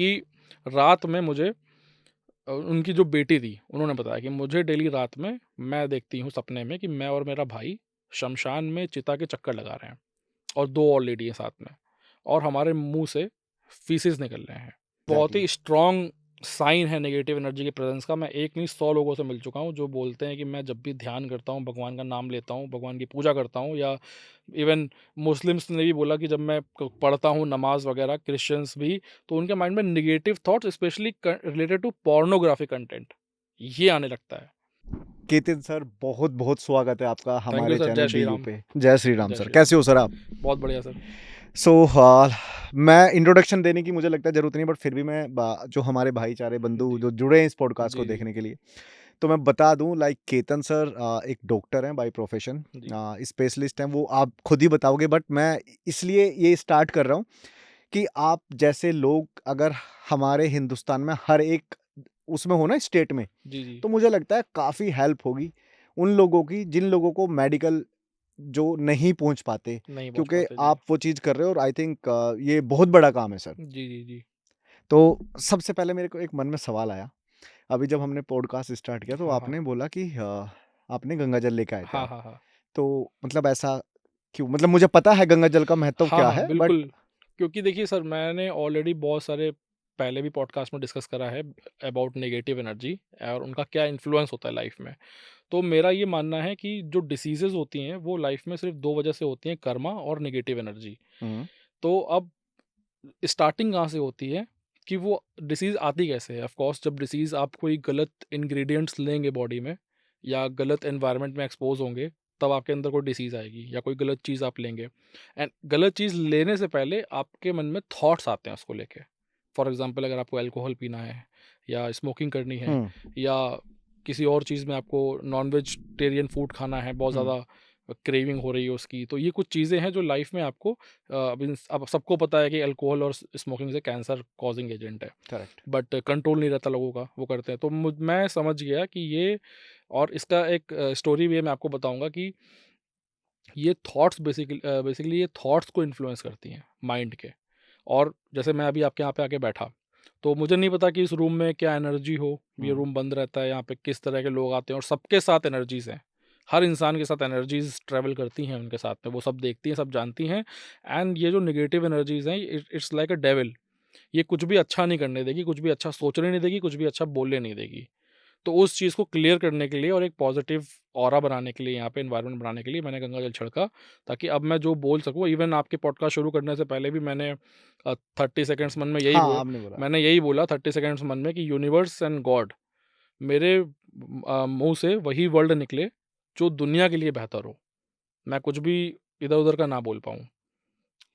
कि रात में मुझे उनकी जो बेटी थी, उन्होंने बताया कि मुझे डेली रात में मैं देखती हूँ सपने में कि मैं और मेरा भाई शमशान में चिता के चक्कर लगा रहे हैं और 2 और लेडी हैं साथ में और हमारे मुँह से फीसेस निकल रहे हैं। बहुत एग्ज़ैक्टली। ही स्ट्रॉन्ग साइन है नेगेटिव एनर्जी की प्रेज़ेंस का। मैं एक नहीं 100 लोगों से मिल चुका हूँ जो बोलते हैं कि मैं जब भी ध्यान करता हूँ, भगवान का नाम लेता हूँ, भगवान की पूजा करता हूँ या इवन मुस्लिम्स ने भी बोला कि जब मैं क पढ़ता हूँ नमाज़ वगैरह, क्रिश्चियंस भी, तो उनके माइंड में नेगेटिव थॉट्स स्पेशली क रिलेटेड टू पोर्नोग्राफी कंटेंट, ये आने लगता है। केतन सर, बहुत-बहुत स्वागत है आपका थैंक यू हमारे सर, चैनल जय श्री डीयू राम। पे। जय श्री राम जय सर, श्री राम। कैसे हो सर आप? बहुत बढ़िया सर। सो मैं इंट्रोडक्शन देने की मुझे लगता है ज़रूरत नहीं, बट फिर भी मैं जो हमारे भाईचारे बंधु जी। जो जुड़े हैं इस पॉडकास्ट को जी, जी। देखने के लिए, तो मैं बता दूँ, लाइक केतन सर एक डॉक्टर हैं बाय प्रोफेशन, जी। स्पेशलिस्ट हैं, वो आप खुद ही बताओगे, बट मैं इसलिए ये स्टार्ट कर रहा हूँ कि आप जैसे लोग अगर हमारे हिंदुस्तान में हर एक उसमें हो ना स्टेट में, जी, जी। तो मुझे लगता है काफ़ी हेल्प होगी उन लोगों की जिन लोगों को मेडिकल जो नहीं पहुँच पाते, नहीं पहुँच क्योंकि पाते, जी। आप वो चीज़ कर रहे हो और आई थिंक ये बहुत बड़ा काम है सर। जी, जी, जी। तो सबसे पहले मेरे को एक मन में सवाल आया, अभी जब हमने पॉडकास्ट स्टार्ट किया तो हाँ, हाँ। आपने बोला कि आपने गंगा जल लेके आए थे हाँ, आप। हाँ, हाँ। तो मतलब ऐसा क्यों? मतलब मुझे पता है गंगा जल का महत्व हाँ, क्या हाँ, है, बट बिल्कुल। क्योंकि देखिए सर, मैंने ऑलरेडी बहुत सारे पहले भी पॉडकास्ट में डिस्कस करा है अबाउट नेगेटिव एनर्जी और उनका क्या इन्फ्लुएंस होता है लाइफ में। तो मेरा ये मानना है कि जो डिसीज़ेज़ होती हैं, वो लाइफ में सिर्फ़ 2 वजह से होती हैं, कर्मा और नेगेटिव एनर्जी। हुँ, तो अब स्टार्टिंग कहाँ से होती है कि वो डिसीज़ आती कैसे है? ऑफ़ कोर्स जब डिसीज़ आप कोई गलत इंग्रीडिएंट्स लेंगे बॉडी में या गलत एनवायरनमेंट में एक्सपोज़ होंगे, तब आपके अंदर कोई डिसीज़ आएगी या कोई गलत चीज़ आप लेंगे। एंड गलत चीज़ लेने से पहले आपके मन में थॉट्स आते हैं उसको लेके। फॉर एग्ज़ाम्पल अगर आपको अल्कोहल पीना है या स्मोकिंग करनी है हुँ, या किसी और चीज़ में आपको नॉन-वेजिटेरियन फूड खाना है, बहुत हुँ, ज़्यादा क्रेविंग हो रही है उसकी, तो ये कुछ चीज़ें हैं जो लाइफ़ में आपको अब सबको पता है कि अल्कोहल और स्मोकिंग से कैंसर कॉजिंग एजेंट है, करेक्ट। बट कंट्रोल नहीं रहता लोगों का, वो करते हैं। तो मैं समझ गया कि ये और इसका एक स्टोरी भी है, मैं आपको बताऊँगा कि ये थॉट्स बेसिकली ये थॉट्स को इन्फ्लुएंस करती हैं माइंड के। और जैसे मैं अभी आपके यहाँ पे आके बैठा, तो मुझे नहीं पता कि इस रूम में क्या एनर्जी हो, ये हुँ, रूम बंद रहता है, यहाँ पे किस तरह के लोग आते हैं और सबके साथ एनर्जीज़ हैं। हर इंसान के साथ एनर्जीज़ ट्रैवल करती हैं उनके साथ में, वो सब देखती हैं, सब जानती हैं। एंड ये जो नेगेटिव एनर्जीज़ हैं, इट्स लाइक अ डेविल। ये कुछ भी अच्छा नहीं करने देगी, कुछ भी अच्छा सोचने नहीं देगी, कुछ भी अच्छा बोलने नहीं देगी। तो उस चीज़ को क्लियर करने के लिए और एक पॉजिटिव ऑरा बनाने के लिए, यहाँ पे एनवायरनमेंट बनाने के लिए मैंने गंगा जल छिड़का, ताकि अब मैं जो बोल सकूँ, इवन आपके पॉडकास्ट शुरू करने से पहले भी मैंने 30 सेकंड्स मन में हाँ, आपने बोला। मैंने यही बोला 30 सेकंड्स मन में कि यूनिवर्स एंड गॉड मेरे मुँह से वही वर्ड निकले जो दुनिया के लिए बेहतर हो। मैं कुछ भी इधर-उधर का ना बोल पाऊँ।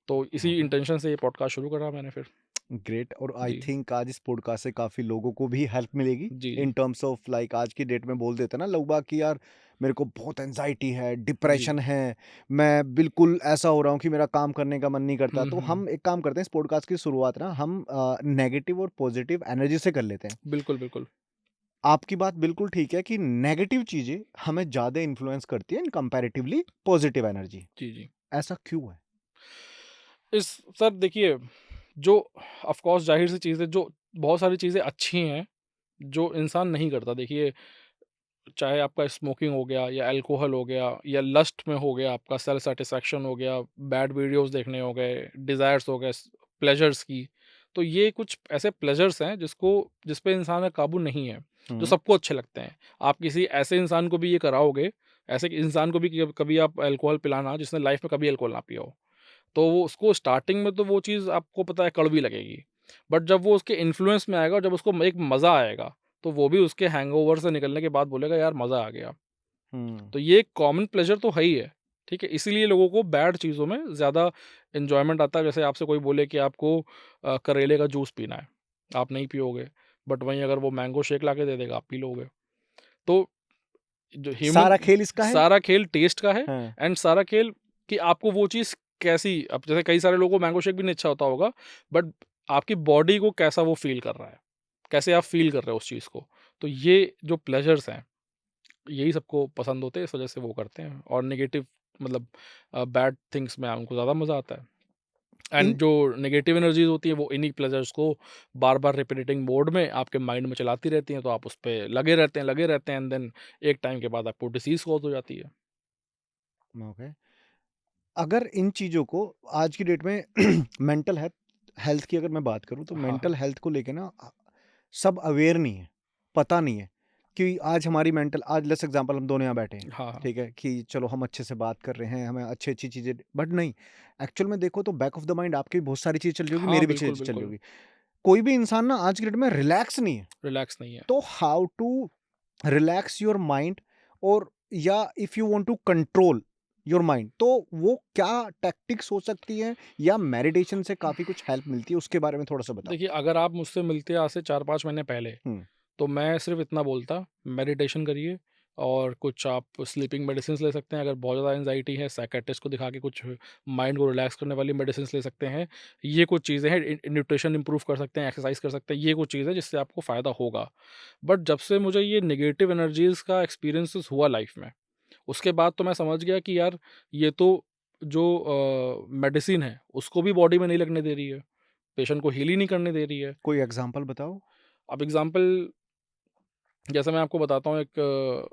तो हुँ, इसी हुँ। इंटेंशन से ये पॉडकास्ट शुरू करा मैंने फिर। ग्रेट, और आई जी। थिंक आज इस पॉडकास्ट से काफ़ी लोगों को भी हेल्प मिलेगी जी, इन जी। टर्म्स ऑफ, लाइक आज की डेट में बोल देते हैं ना लोग बाग कि यार मेरे को बहुत एंजाइटी है, जी। डिप्रेशन है, मैं बिल्कुल ऐसा हो रहा हूँ कि मेरा काम करने का मन नहीं करता। हुँ, तो हुँ। हम एक काम करते हैं, इस पॉडकास्ट की शुरुआत ना हम नेगेटिव और पॉजिटिव एनर्जी से कर लेते हैं। बिल्कुल, बिल्कुल। आपकी बात बिल्कुल ठीक है कि नेगेटिव चीज़ें हमें ज़्यादा इन्फ्लुएंस करती हैं इन कंपैरेटिवली पॉजिटिव एनर्जी। जी, जी। ऐसा क्यों है? इस सर देखिए, जो ऑफ़ कोर्स ज़ाहिर-सी चीज़ है, जो बहुत सारी चीज़ें अच्छी हैं, जो इंसान नहीं करता। देखिए, चाहे आपका स्मोकिंग हो गया या अल्कोहल हो गया या लस्ट में हो गया, आपका सेल्फ सैटिस्फैक्शन हो गया, बैड वीडियोज़ देखने हो गए, डिज़ायर्स हो गए, प्लेज़र्स की। तो ये कुछ ऐसे प्लेज़र्स हैं जिस पे इंसान का काबू नहीं है, जो हुँ, सबको अच्छे लगते हैं। आप किसी ऐसे इंसान को भी ये कराओगे, ऐसे इंसान को भी कि कभी आप अल्कोहल पिलाना जिसने लाइफ़ में कभी अल्कोहल ना पिया हो। तो वो उसको स्टार्टिंग में तो वो चीज़ आपको पता है कड़वी लगेगी। बट जब वो उसके इन्फ्लुएंस में आएगा और जब उसको एक मज़ा आएगा, तो वो भी उसके हैंगओवर से निकलने के बाद बोलेगा यार मज़ा आ गया। हुँ, तो ये एक कॉमन प्लेज़र तो है ही है, ठीक है? इसीलिए लोगों को बैड चीज़ों में ज़्यादा एन्जॉयमेंट आता है। जैसे आपसे कोई बोले कि आपको करेले का जूस पीना है, आप नहीं पियोगे, बट वहीं अगर वो मैंगो शेक लाके दे देगा, आप पी लोगे। तो जो ह्यूमन सारा खेल इसका है? सारा खेल टेस्ट का है हाँ, एंड सारा खेल कि आपको वो चीज़ कैसी, अब जैसे कई सारे लोगों को मैंगो शेक भी नहीं अच्छा होता होगा, बट आपकी बॉडी को कैसा वो फ़ील कर रहा है, कैसे आप फ़ील कर रहे हो उस चीज़ को। तो ये जो प्लेज़र्स हैं, यही सबको पसंद होते हैं, इस वज़ह से वो करते हैं और नेगेटिव मतलब बैड थिंग्स में उनको ज़्यादा मज़ा आता है। इन एंड जो नेगेटिव एनर्जीज होती है वो इन्हीं प्लेजर्स को बार बार रिपीटिंग मोड में आपके माइंड में चलाती रहती हैं, तो आप उस पे लगे रहते हैं एंड देन एक टाइम के बाद आपको डिसीज कॉज हो जाती है। ओके। अगर इन चीज़ों को आज की डेट में मेंटल हेल्थ हेल्थ की अगर मैं बात करूँ तो हाँ, मेंटल हेल्थ को लेके ना सब अवेयर नहीं है, पता नहीं है कि आज हमारी मेंटल आज लेट्स एग्जांपल हम दोनों यहाँ बैठे हैं, हाँ, हाँ, ठीक है? कि चलो हम अच्छे से बात कर रहे हैं, हमें अच्छी-अच्छी चीज़ें बट नहीं, एक्चुअल में देखो तो बैक ऑफ द माइंड आपकी भी बहुत सारी चीज़ें चल रही होगी, हाँ, मेरी भी बिल्कुल, चीज़ें चल रही बिल्कुल, होगी। कोई भी इंसान ना आज की डेट में रिलैक्स नहीं है। रिलैक्स नहीं है। तो how to relax your mind और या if you want to control your mind तो वो क्या टैक्टिक्स हो सकती हैं या मेडिटेशन से काफी कुछ हेल्प मिलती है उसके बारे में थोड़ा सा बताओ। देखिए, अगर आप मुझसे मिलते आज से 4-5 महीने पहले, हम्म। तो मैं सिर्फ़ इतना बोलता, मेडिटेशन करिए और कुछ आप स्लीपिंग मेडिसिन्स ले सकते हैं। अगर बहुत ज़्यादा एंग्ज़ायटी है, साइकियाट्रिस्ट को दिखा के कुछ माइंड को रिलैक्स करने वाली मेडिसिन्स ले सकते हैं। ये कुछ चीज़ें हैं, न्यूट्रिशन इम्प्रूव कर सकते हैं, एक्सरसाइज़ कर सकते हैं, ये कुछ चीज़ है जिससे आपको फ़ायदा होगा। बट जब से मुझे ये नेगेटिव एनर्जीज़ का एक्सपीरियंसेस हुआ लाइफ़ में, उसके बाद तो मैं समझ गया कि यार ये तो जो मेडिसिन है, उसको भी बॉडी में नहीं लगने दे रही है, पेशेंट को हील ही नहीं करने दे रही है। कोई एग्जांपल बताओ। अब एग्ज़ाम्पल जैसे मैं आपको बताता हूँ एक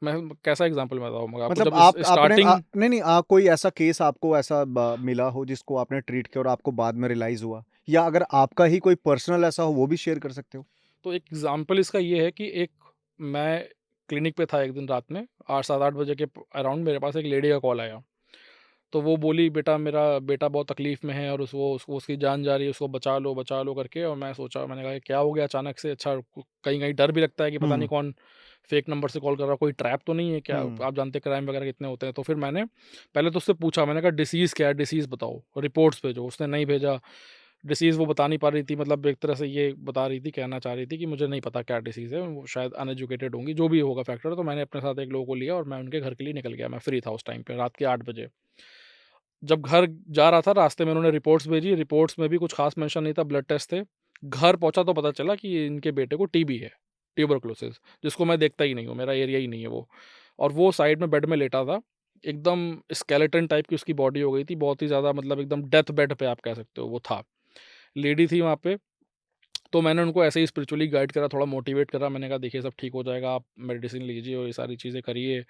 मैं कैसा एग्ज़ाम्पल बताऊँ मैं आपको मतलब जब आप आपने स्टार्टिंग नहीं नहीं कोई ऐसा केस आपको ऐसा मिला हो जिसको आपने ट्रीट किया और आपको बाद में रियलाइज हुआ या अगर आपका ही कोई पर्सनल ऐसा हो वो भी शेयर कर सकते हो। तो एक एग्ज़ाम्पल इसका ये है कि एक मैं क्लिनिक पे था एक दिन रात में 8 साढ़े 8 बजे के अराउंड मेरे पास एक लेडी का कॉल आया। तो वो बोली बेटा मेरा बेटा बहुत तकलीफ़ में है और उसकी जान जा रही है, उसको बचा लो करके और मैं सोचा मैंने कहा ये क्या हो गया अचानक से? अच्छा कहीं-कहीं डर भी लगता है कि पता नहीं हम्म। कौन फ़ेक नंबर से कॉल कर रहा है, कोई ट्रैप तो नहीं है क्या? हम्म। आप जानते हैं क्राइम वगैरह कितने होते हैं। तो फिर मैंने पहले तो उससे पूछा मैंने कहा डिसीज़ क्या है? डिसीज़ बताओ, रिपोर्ट्स भेजो। उसने नहीं भेजा। डिसीज़ वो बता नहीं पा रही थी मतलब एक तरह से ये बता रही थी, कहना चाह रही थी कि मुझे नहीं पता क्या डिसीज़ है, वो शायद अनएजुकेटेड होंगी, जो भी होगा फैक्टर। तो मैंने अपने साथ एक लोगों को लिया और मैं उनके घर के लिए निकल गया। मैं फ्री था उस टाइम पे, रात के 8 बजे। जब घर जा रहा था रास्ते में उन्होंने रिपोर्ट्स भेजी, रिपोर्ट्स में भी कुछ ख़ास मेंशन नहीं था, ब्लड टेस्ट थे। घर पहुँचा तो पता चला कि इनके बेटे को टीबी है, ट्यूबरकुलोसिस, जिसको मैं देखता ही नहीं हूँ, मेरा एरिया ही नहीं है वो। और वो साइड में बेड में लेटा था, एकदम स्केलेटन टाइप की उसकी बॉडी हो गई थी, बहुत ही ज़्यादा मतलब एकदम डेथ बेड पे आप कह सकते हो वो था। लेडी थी वहाँ पे, तो मैंने उनको ऐसे ही स्पिरिचुअली गाइड करा, थोड़ा मोटिवेट करा, मैंने कहा देखिए सब ठीक हो जाएगा, आप मेडिसिन लीजिए और ये सारी चीज़ें करिए।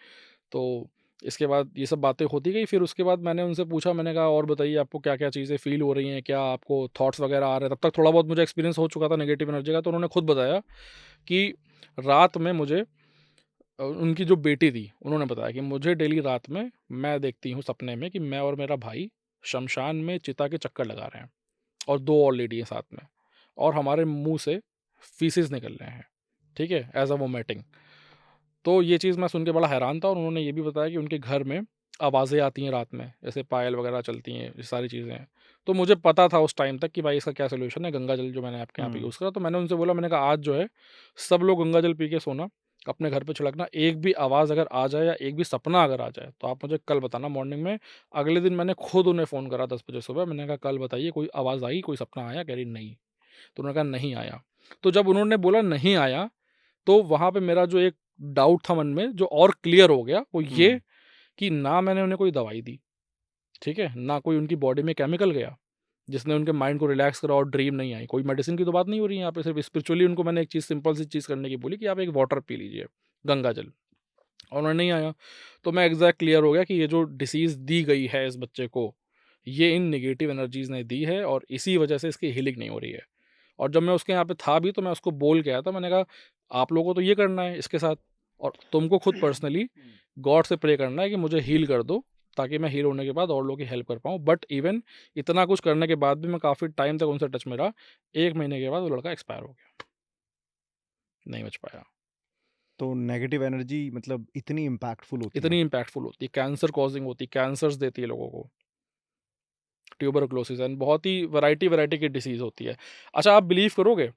तो इसके बाद ये सब बातें होती गई, फिर उसके बाद मैंने उनसे पूछा, मैंने कहा और बताइए आपको क्या-क्या चीज़ें फ़ील हो रही हैं? क्या आपको थॉट्स वगैरह आ रहे हैं? तब तक थोड़ा बहुत मुझे एक्सपीरियंस हो चुका था नेगेटिव एनर्जी का, तो उन्होंने खुद बताया कि रात में मुझे उनकी जो बेटी थी, उन्होंने बताया कि मुझे डेली रात में मैं देखती हूँ सपने में कि मैं और मेरा भाई श्मशान में चिता के चक्कर लगा रहे हैं और 2 और लेडी हैं साथ में और हमारे मुँह से फीसेस निकल रहे हैं, ठीक है? As a vomiting. तो ये चीज़ मैं सुन के बड़ा हैरान था और उन्होंने ये भी बताया कि उनके घर में आवाज़ें आती हैं रात में, जैसे पायल वगैरह चलती हैं, ये सारी चीज़ें हैं। तो मुझे पता था उस टाइम तक कि भाई इसका क्या सॉल्यूशन है, गंगा जल जो मैंने आपके यहाँ पे हम्म। यूज़ करा। तो मैंने उनसे बोला, मैंने कहा आज जो है सब लोग गंगा जल पी के सोना, अपने घर पे छिड़कना, एक भी आवाज़ अगर आ जाए या एक भी सपना अगर आ जाए, तो आप मुझे कल बताना मॉर्निंग में। अगले दिन मैंने खुद उन्हें फ़ोन करा 10 बजे सुबह, मैंने कहा कल बताइए कोई आवाज़ आई, कोई सपना आया? कह रही नहीं। तो उन्होंने कहा नहीं आया। तो जब उन्होंने बोला नहीं आया, तो वहाँ पे मेरा जो एक डाउट था मन में जो और क्लियर हो गया, वो ये हम्म। कि ना मैंने उन्हें कोई दवाई दी, ठीक है? ना कोई उनकी बॉडी में केमिकल गया, जिसने उनके माइंड को रिलैक्स करा और ड्रीम नहीं आई। कोई मेडिसिन की तो बात नहीं हो रही है यहाँ पे, सिर्फ़ स्पिरिचुअली उनको मैंने एक चीज़ सिंपल सी चीज़ करने की बोली कि आप एक वाटर पी लीजिए, गंगा जल, और उन्हें नहीं आया। तो मैं एग्ज़ैक्ट क्लियर हो गया कि ये जो डिसीज़ दी गई है इस बच्चे को, ये इन नेगेटिव एनर्जीज़ ने दी है और इसी वजह से इसकी हीलिंग नहीं हो रही है। और जब मैं उसके यहाँ पे था भी तो मैं उसको बोल के आया था, मैंने कहा आप लोगों को तो ये करना है इसके साथ और तुमको खुद पर्सनली गॉड से प्रे करना है कि मुझे हील कर दो, ताकि मैं हील होने के बाद और लोगों की हेल्प कर पाऊँ। बट इवन इतना कुछ करने के बाद भी मैं काफ़ी टाइम तक उनसे टच में रहा। 1 महीने के बाद वो लड़का एक्सपायर हो गया, नहीं बच पाया। तो नेगेटिव एनर्जी मतलब इतनी इम्पैक्टफुल होती है। इतनी इम्पैक्टफुल होती है, कैंसर कॉज़िंग होती है, कैंसर्स देती है लोगों को, ट्यूबरकुलोसिस एंड बहुत ही वैरायटी की डिसीज़ होती है। अच्छा आप बिलीव करोगे,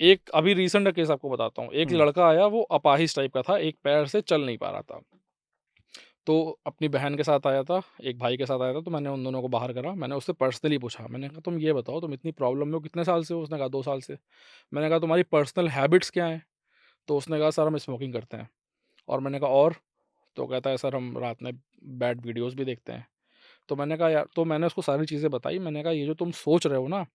एक अभी रीसेंट का केस आपको बताता हूँ। एक हम्म। लड़का आया, वो अपाहिज टाइप का था, एक पैर से चल नहीं पा रहा था। तो अपनी बहन के साथ आया था, एक भाई के साथ आया था, तो मैंने उन दोनों को बाहर करा। मैंने उससे पर्सनली पूछा, मैंने कहा तुम ये बताओ तुम इतनी प्रॉब्लम में हो, कितने साल से हो? उसने कहा 2 साल से। मैंने कहा तुम्हारी पर्सनल हैबिट्स क्या हैं? तो उसने कहा सर हम स्मोकिंग करते हैं। और मैंने कहा और? तो कहता है सर हम रात में बैड वीडियोज़ भी देखते हैं। तो मैंने कहा यार, तो मैंने उसको सारी चीज़ें बताई। मैंने कहा ये जो तुम सोच रहे हो ना,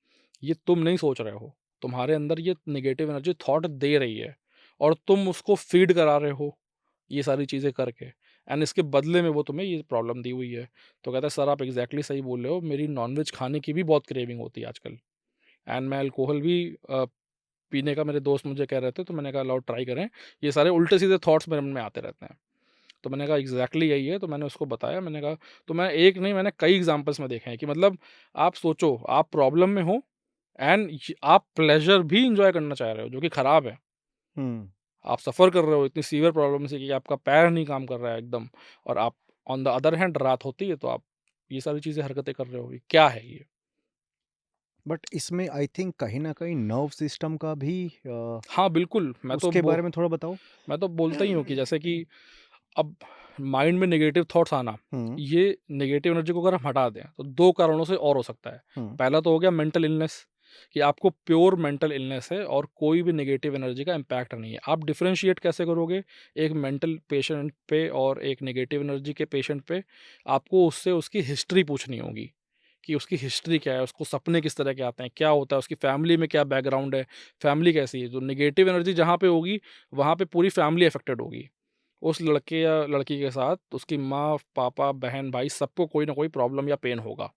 ये तुम नहीं सोच रहे हो। तुम्हारे अंदर ये नेगेटिव एनर्जी थॉट दे रही है और तुम उसको फ़ीड करा रहे हो, ये सारी चीज़ें करके, एंड इसके बदले में वो तुम्हें ये प्रॉब्लम दी हुई है। तो कहता है सर आप एग्ज़ैक्टली सही बोल रहे हो, मेरी नॉन-वेज खाने की भी बहुत क्रेविंग होती है आजकल, एंड मैं अल्कोहल भी पीने का मेरे दोस्त मुझे कह रहे थे, तो मैंने कहा लाओ ट्राई करें। ये सारे उल्टे-सीधे थॉट्स मेरे मन में आते रहते हैं। तो मैंने कहा एग्ज़ैक्टली यही है, तो मैंने उसको बताया। मैंने कहा, तो मैं एक नहीं, मैंने कई एग्ज़ाम्पल्स में देखे हैं कि मतलब आप सोचो, आप प्रॉब्लम में हो एंड आप प्लेज़र भी एन्जॉय करना चाह रहे हो, जो कि खराब है। हुँ। आप सफ़र कर रहे हो इतनी सीवियर प्रॉब्लम से कि आपका पैर नहीं काम कर रहा है एकदम, और आप ऑन द अदर हैंड रात होती है तो आप ये सारी चीज़ें हरकतें कर रहे हो। ये क्या है ये? बट इसमें आई थिंक कहीं न कहीं नर्व सिस्टम का भी हाँ, बिल्कुल, उसके बारे में थोड़ा बताओ? मैं तो बोलता ही हूँ कि जैसे कि अब माइंड में नेगेटिव थॉट्स आना, हुँ, ये नेगेटिव एनर्जी को अगर हम हटा दें, तो 2 कारणों से और हो सकता है। हुँ, पहला तो हो गया मेंटल इलनेस, कि आपको प्योर मेंटल इलनेस है और कोई भी नेगेटिव एनर्जी का इम्पैक्ट नहीं है। आप डिफरेंशिएट कैसे करोगे? एक मेंटल पेशेंट पे और एक नेगेटिव एनर्जी के पेशेंट पे? आपको उससे उसकी हिस्ट्री पूछनी होगी, कि उसकी हिस्ट्री क्या है, उसको सपने किस तरह के आते हैं, क्या होता है, उसकी फैमिली में क्या बैकग्राउंड है, फैमिली कैसी है। जो नेगेटिव एनर्जी जहाँ पे होगी, वहाँ पे पूरी फैमिली अफेक्टेड होगी। उस लड़के या लड़की के साथ उसकी माँ, पापा, बहन, भाई सबको कोई ना कोई प्रॉब्लम या पेन होगा,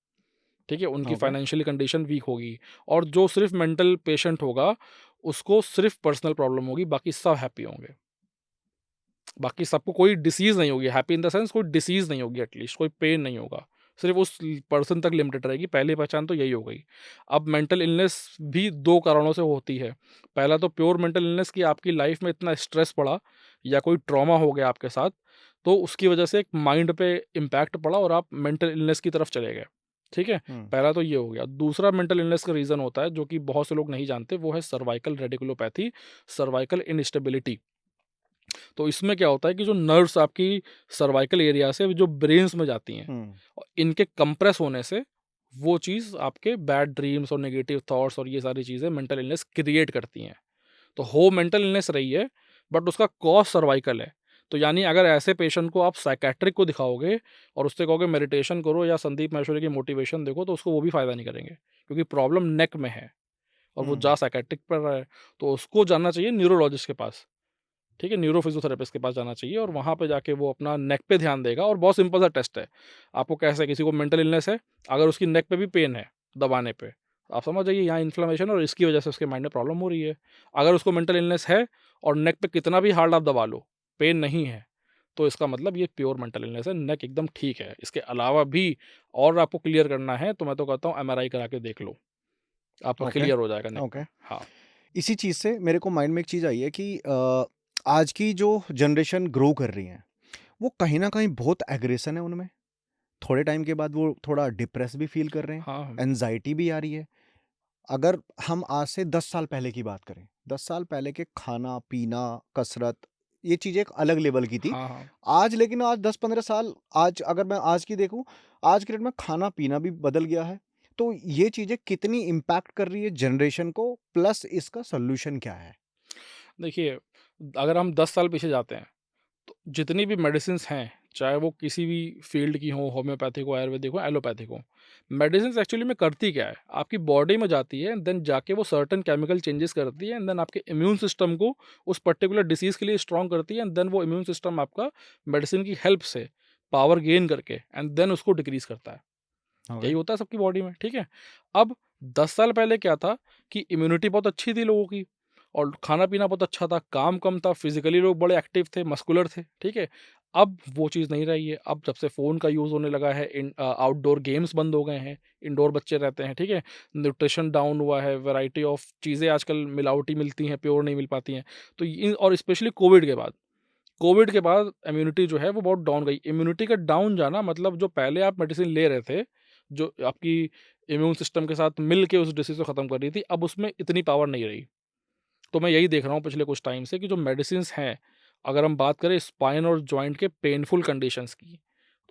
ठीक है? उनकी ओके। फाइनेंशियली कंडीशन वीक होगी, और जो सिर्फ़ मेंटल पेशेंट होगा, उसको सिर्फ़ पर्सनल प्रॉब्लम होगी, बाकी सब हैप्पी होंगे। बाकी सबको कोई डिसीज़ नहीं होगी, हैप्पी इन द सेंस कोई डिसीज़ नहीं होगी, एटलीस्ट कोई पेन नहीं होगा। सिर्फ़ उस पर्सन तक लिमिटेड रहेगी, पहली पहचान तो यही हो गई। अब मेंटल इलनेस भी 2 कारणों से होती है। पहला तो प्योर मेंटल इलनेस, कि आपकी लाइफ़ में इतना स्ट्रेस पड़ा या कोई ट्रॉमा हो गया आपके साथ, तो उसकी वजह से एक माइंड पे इम्पैक्ट पड़ा और आप मेंटल इलनेस की तरफ चले गए, ठीक है? हुँ, पहला तो ये हो गया। दूसरा मेंटल इलनेस का रीज़न होता है, जो कि बहुत से लोग नहीं जानते, वो है सर्वाइकल रेडिकुलोपैथी, सर्वाइकल इनस्टेबिलिटी। तो इसमें क्या होता है कि जो नर्व्स आपकी सर्वाइकल एरिया से जो ब्रेन्स में जाती हैं, हुँ, और इनके कंप्रेस होने से वो चीज़ आपके बैड ड्रीम्स और नेगेटिव थॉट्स और ये सारी चीज़ें मेंटल इलनेस क्रिएट करती हैं। तो हो मेंटल इलनेस रही है, बट उसका कॉज सर्वाइकल है। तो यानी अगर ऐसे पेशेंट को आप साइकियाट्रिक को दिखाओगे और उससे कहोगे मेडिटेशन करो या संदीप माहेश्वरी की मोटिवेशन देखो, तो उसको वो भी फ़ायदा नहीं करेंगे, क्योंकि प्रॉब्लम नेक में है और वो हुँ, जा साइकियाट्रिक पर रहा है। तो उसको जाना चाहिए न्यूरोलॉजिस्ट के पास। ठीक है, न्यूरो फिजियोथेरेपिस्ट के पास जाना चाहिए और वहाँ पे जाके वो अपना नेक पे ध्यान देगा, और बहुत सिंपल सा टेस्ट है। आपको कैसे, किसी को मेंटल इलनेस है, अगर उसकी नेक पे भी पेन है दबाने पे, आप समझ जाइए यहाँ इन्फ्लेमेशन और इसकी वजह से उसके माइंड में प्रॉब्लम हो रही है। अगर उसको मेंटल इलनेस है और नेक पे कितना भी हार्ड आप दबा लो, पेन नहीं है, तो इसका मतलब ये प्योर मेंटल इलनेस है, नेक एकदम ठीक है। इसके अलावा भी और आपको क्लियर करना है, तो मैं तो कहता हूँ एमआरआई करा के देख लो, आपका ओके, क्लियर हो जाएगा नेक ओके। में। हाँ। इसी चीज़ से मेरे को माइंड में एक चीज़ आई है कि आज की जो जनरेशन ग्रो कर रही है, वो कहीं न कहीं बहुत एग्रेशन है उनमें। थोड़े टाइम के बाद वो थोड़ा डिप्रेस भी फ़ील कर रहे हैं, हाँ, एंग्ज़ायटी भी आ रही है। अगर हम आज से 10 साल पहले की बात करें, 10 साल पहले के खाना-पीना, कसरत, ये चीज़ें एक अलग लेवल की थी। हाँ, हाँ। आज लेकिन आज 10-15 साल आज अगर मैं आज की देखूँ, आज के डेट में खाना-पीना भी बदल गया है। तो ये चीज़ें कितनी इम्पैक्ट कर रही है जनरेशन को प्लस इसका सॉल्यूशन क्या है? देखिए, अगर हम 10 साल पीछे जाते हैं, तो जितनी भी मेडिसिन्स हैं, चाहे वो किसी भी फ़ील्ड की हों, होम्योपैथिक हो, आयुर्वेदिक हो, एलोपैथिक हो, मेडिसिन्स एक्चुअली में करती क्या है? आपकी बॉडी में जाती है, देन जाके वो सर्टेन केमिकल चेंजेस करती है, एंड देन आपके इम्यून सिस्टम को उस पर्टिकुलर डिसीज़ के लिए स्ट्रॉन्ग करती है, एंड देन वो इम्यून सिस्टम आपका मेडिसिन की हेल्प से पावर गेन करके एंड देन उसको डिक्रीज़ करता है। ओके। यही होता है सबकी बॉडी में, ठीक है? अब 10 साल पहले क्या था कि इम्यूनिटी बहुत अच्छी थी लोगों की और खाना-पीना बहुत अच्छा था, काम कम था, फिज़िकली लोग बड़े एक्टिव थे, मस्कुलर थे, ठीक है? अब वो चीज़ नहीं रही है। अब जब से फ़ोन का यूज़ होने लगा है, आउटडोर गेम्स बंद हो गए हैं, इंडोर बच्चे रहते हैं, ठीक है? न्यूट्रिशन डाउन हुआ है, वैरायटी ऑफ चीज़ें आजकल मिलावटी मिलती हैं, प्योर नहीं मिल पाती हैं। तो इन और स्पेशली कोविड के बाद इम्यूनिटी जो है वो बहुत डाउन गई। इम्यूनिटी का डाउन जाना मतलब जो पहले आप मेडिसिन ले रहे थे, जो आपकी इम्यून सिस्टम के साथ मिल के उस डिसीज़ को ख़त्म कर रही थी, अब उसमें इतनी पावर नहीं रही। तो मैं यही देख रहा हूँ पिछले कुछ टाइम से कि जो मेडिसिन्स हैं, अगर हम बात करें स्पाइन और जॉइंट के पेनफुल कंडीशंस की,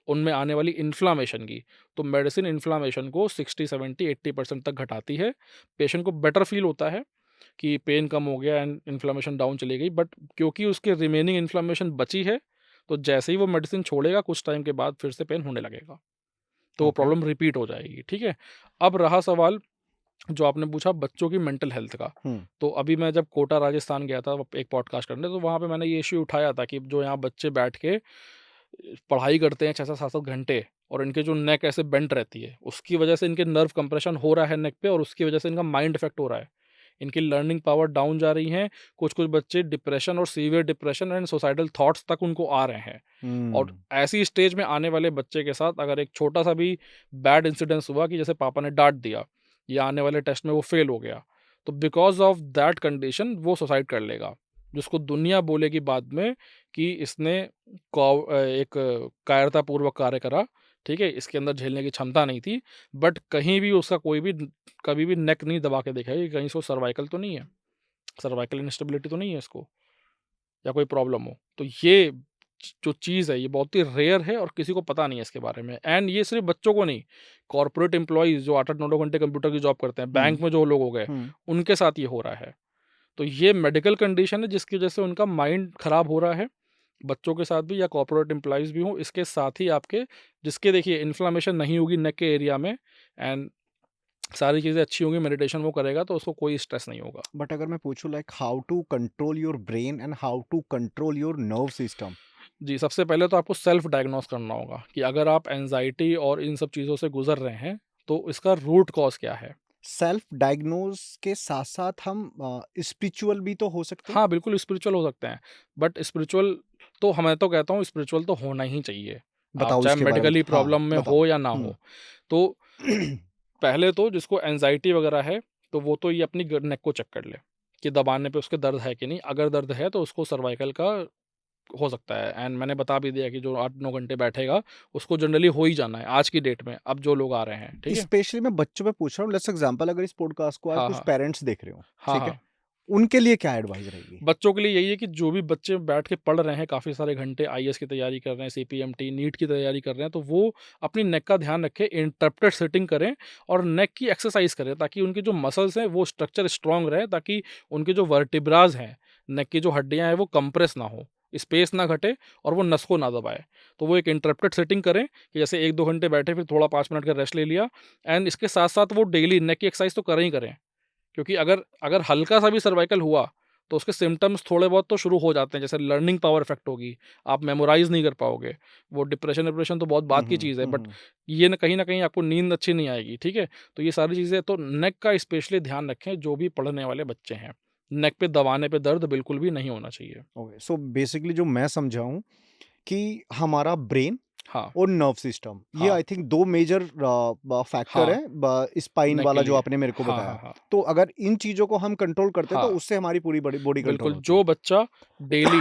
उनमें आने वाली इन्फ्लेमेशन की, तो मेडिसिन इन्फ्लेमेशन को 60, 70, 80% तक घटाती है। पेशेंट को बेटर फ़ील होता है कि पेन कम हो गया एंड इन्फ्लेमेशन डाउन चली गई, बट क्योंकि उसकी रिमेनिंग इन्फ्लेमेशन बची है, तो जैसे ही वो मेडिसिन छोड़ेगा कुछ टाइम के बाद फिर से पेन होने लगेगा। तो वो ओके। प्रॉब्लम रिपीट हो जाएगी, ठीक है? अब रहा सवाल जो आपने पूछा बच्चों की मेंटल हेल्थ का, हुँ, तो अभी मैं जब कोटा राजस्थान गया था एक पॉडकास्ट करने, तो वहाँ पे मैंने ये इश्यू उठाया था कि जो यहाँ बच्चे बैठ के पढ़ाई करते हैं 6-6 7-7 घंटे और इनके जो नेक ऐसे बेंट रहती है, उसकी वजह से इनके नर्व कंप्रेशन हो रहा है नेक पे और उसकी वजह से इनका माइंड इफेक्ट हो रहा है। इनकी लर्निंग पावर डाउन जा रही है, कुछ-कुछ बच्चे डिप्रेशन और severe depression and suicidal thoughts तक उनको आ रहे हैं। और हुँ, ऐसी स्टेज में आने वाले बच्चे के साथ अगर एक छोटा-सा भी बैड इंसिडेंस हुआ कि जैसे पापा ने डाँट दिया या आने वाले टेस्ट में वो फेल हो गया, तो बिकॉज़ ऑफ दैट कंडीशन वो सुसाइड कर लेगा। जिसको दुनिया बोलेगी बाद में कि इसने एक कायरतापूर्वक कार्य करा, ठीक है? इसके अंदर झेलने की क्षमता नहीं थी, बट कहीं भी उसका कोई भी कभी भी नेक नहीं दबा के देखा है कि कहीं इसको सर्वाइकल तो नहीं है, सर्वाइकल इंस्टेबिलिटी तो नहीं है इसको या कोई प्रॉब्लम हो। तो ये जो चीज़ है ये बहुत ही रेयर है और किसी को पता नहीं है इसके बारे में एंड ये सिर्फ़ बच्चों को नहीं, कॉर्पोरेट एम्प्लॉइज़ जो 8-8 9-9 घंटे कंप्यूटर की जॉब करते हैं, हुँ, बैंक में जो लोग हो गए, हुँ। उनके साथ ये हो रहा है। तो ये मेडिकल कंडीशन है जिसकी वजह से उनका माइंड खराब हो रहा है, बच्चों के साथ भी या कॉर्पोरेट एम्प्लॉइज़ भी हों, इसके साथ ही आपके जिसके देखिए इन्फ्लेमेशन नहीं होगी नेक के एरिया में एंड सारी चीज़ें अच्छी होंगी, मेडिटेशन वो करेगा तो उसको कोई स्ट्रेस नहीं होगा। बट अगर मैं पूछूँ like how to control your brain and how to control your nerve system? जी, सबसे पहले तो आपको सेल्फ डायग्नोस करना होगा कि अगर आप एंग्ज़ायटी और इन सब चीज़ों से गुज़र रहे हैं, तो इसका रूट कॉज़ क्या है? सेल्फ डायग्नोज के साथ-साथ हम स्पिरिचुअल भी तो हो सकते हैं? हाँ, बिल्कुल स्पिरिचुअल हो सकते हैं, बट स्पिरिचुअल तो मैं तो कहता हूँ स्पिरिचुअल तो होना ही चाहिए। आप बताओ चाहे इसके बारे में। मेडिकली हाँ, प्रॉब्लम में बताओ। हो या ना हुँ। हो। तो पहले तो जिसको एंग्ज़ायटी वग़ैरह है, तो वो तो ये अपनी नेक को चेक कर ले, कि दबाने पे उसके दर्द है कि नहीं? अगर दर्द है तो उसको सर्वाइकल का हो सकता है एंड मैंने बता भी दिया कि जो 8-9 घंटे बैठेगा, उसको जनरली हो ही जाना है आज की डेट में, अब जो लोग आ रहे हैं, ठीक है? स्पेशली मैं बच्चों पे पूछ रहा हूँ, लेट्स एग्जांपल अगर इस पॉडकास्ट को आज हाँ, कुछ हाँ। पेरेंट्स देख रहे हो, हाँ, ठीक है? हाँ। उनके लिए क्या एडवाइस रहेगी? बच्चों के लिए यही है कि जो भी बच्चे बैठ के पढ़ रहे हैं काफ़ी सारे घंटे आईएएस की तैयारी कर रहे हैं, सीपीएमटी, नीट की तैयारी कर रहे हैं, तो वो अपनी नेक का ध्यान रखें, इंटरप्टेड सिटिंग करें और नेक की एक्सरसाइज करें ताकि उनके जो मसल्स हैं वो स्ट्रक्चर स्ट्रॉन्ग रहे ताकि उनके जो वर्टिब्राज हैं, नेक की जो हड्डियाँ हैं वो कंप्रेस ना हो, स्पेस ना घटे और वो नस को ना दबाए। तो वो एक इंटरप्टेड सेटिंग करें कि जैसे 1-2 घंटे बैठे फिर थोड़ा 5 मिनट का रेस्ट ले लिया एंड इसके साथ-साथ वो डेली नेक की एक्सरसाइज तो करें ही करें। क्योंकि अगर अगर हल्का-सा भी सर्वाइकल हुआ, तो उसके सिम्पटम्स थोड़े बहुत तो शुरू हो जाते हैं, जैसे लर्निंग पावर इफ़ेक्ट होगी, आप मेमोराइज़ नहीं कर पाओगे। वो डिप्रेशन-विप्रेशन तो बहुत हुँ, बाद की हुँ, चीज़ है, हुँ, बट हुँ। ये न कहीं आपको नींद अच्छी नहीं आएगी, ठीक है? तो ये सारी चीज़ें तो नेक का स्पेशली ध्यान रखें, जो भी पढ़ने वाले बच्चे हैं। नेक पे दबाने पे दर्द बिल्कुल भी नहीं होना चाहिए। ओके, सो बेसिकली जो मैं समझा हूँ कि हमारा ब्रेन हाँ, और नर्व सिस्टम ये हाँ, आई थिंक 2 मेजर फैक्टर हाँ, हैं स्पाइन नेक के वाला जो लिए। आपने मेरे को हाँ, बताया। हाँ, हाँ। तो अगर इन चीज़ों को हम कंट्रोल करते हैं तो हाँ, उससे हमारी पूरी बॉडी बॉडी कंट्रोल बिल्कुल, होती है। जो बच्चा डेली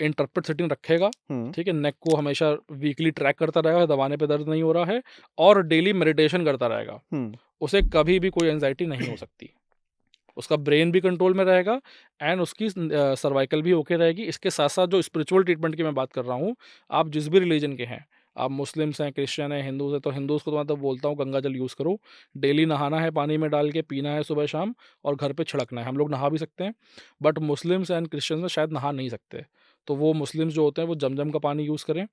इंटरप्रेट सेटिंग रखेगा, हुँ, ठीक है? नेक को हमेशा वीकली ट्रैक करता रहेगा, दबाने पे दर्द नहीं हो रहा है और डेली मेडिटेशन करता रहेगा, हुँ। उसे कभी भी कोई एंग्ज़ायटी नहीं हो सकती। उसका ब्रेन भी कंट्रोल में रहेगा एंड उसकी सर्वाइकल भी ओके रहेगी। इसके साथ-साथ जो स्पिरिचुअल ट्रीटमेंट की मैं बात कर रहा हूँ, आप जिस भी रिलीजन के हैं, आप मुस्लिम्स हैं, क्रिश्चियन हैं, हिंदूज़ हैं, तो हिंदूज़ को तो मैं तो बोलता हूँ गंगा जल यूज़ करो। डेली नहाना है पानी में डाल के, पीना है सुबह-शाम और घर पे छिड़कना है। हम लोग नहा भी सकते हैं, बट मुस्लिम्स एंड क्रिश्चियंस में शायद नहा नहीं सकते। तो वो मुस्लिम्स जो होते हैं, वो जमजम का पानी यूज़ करें,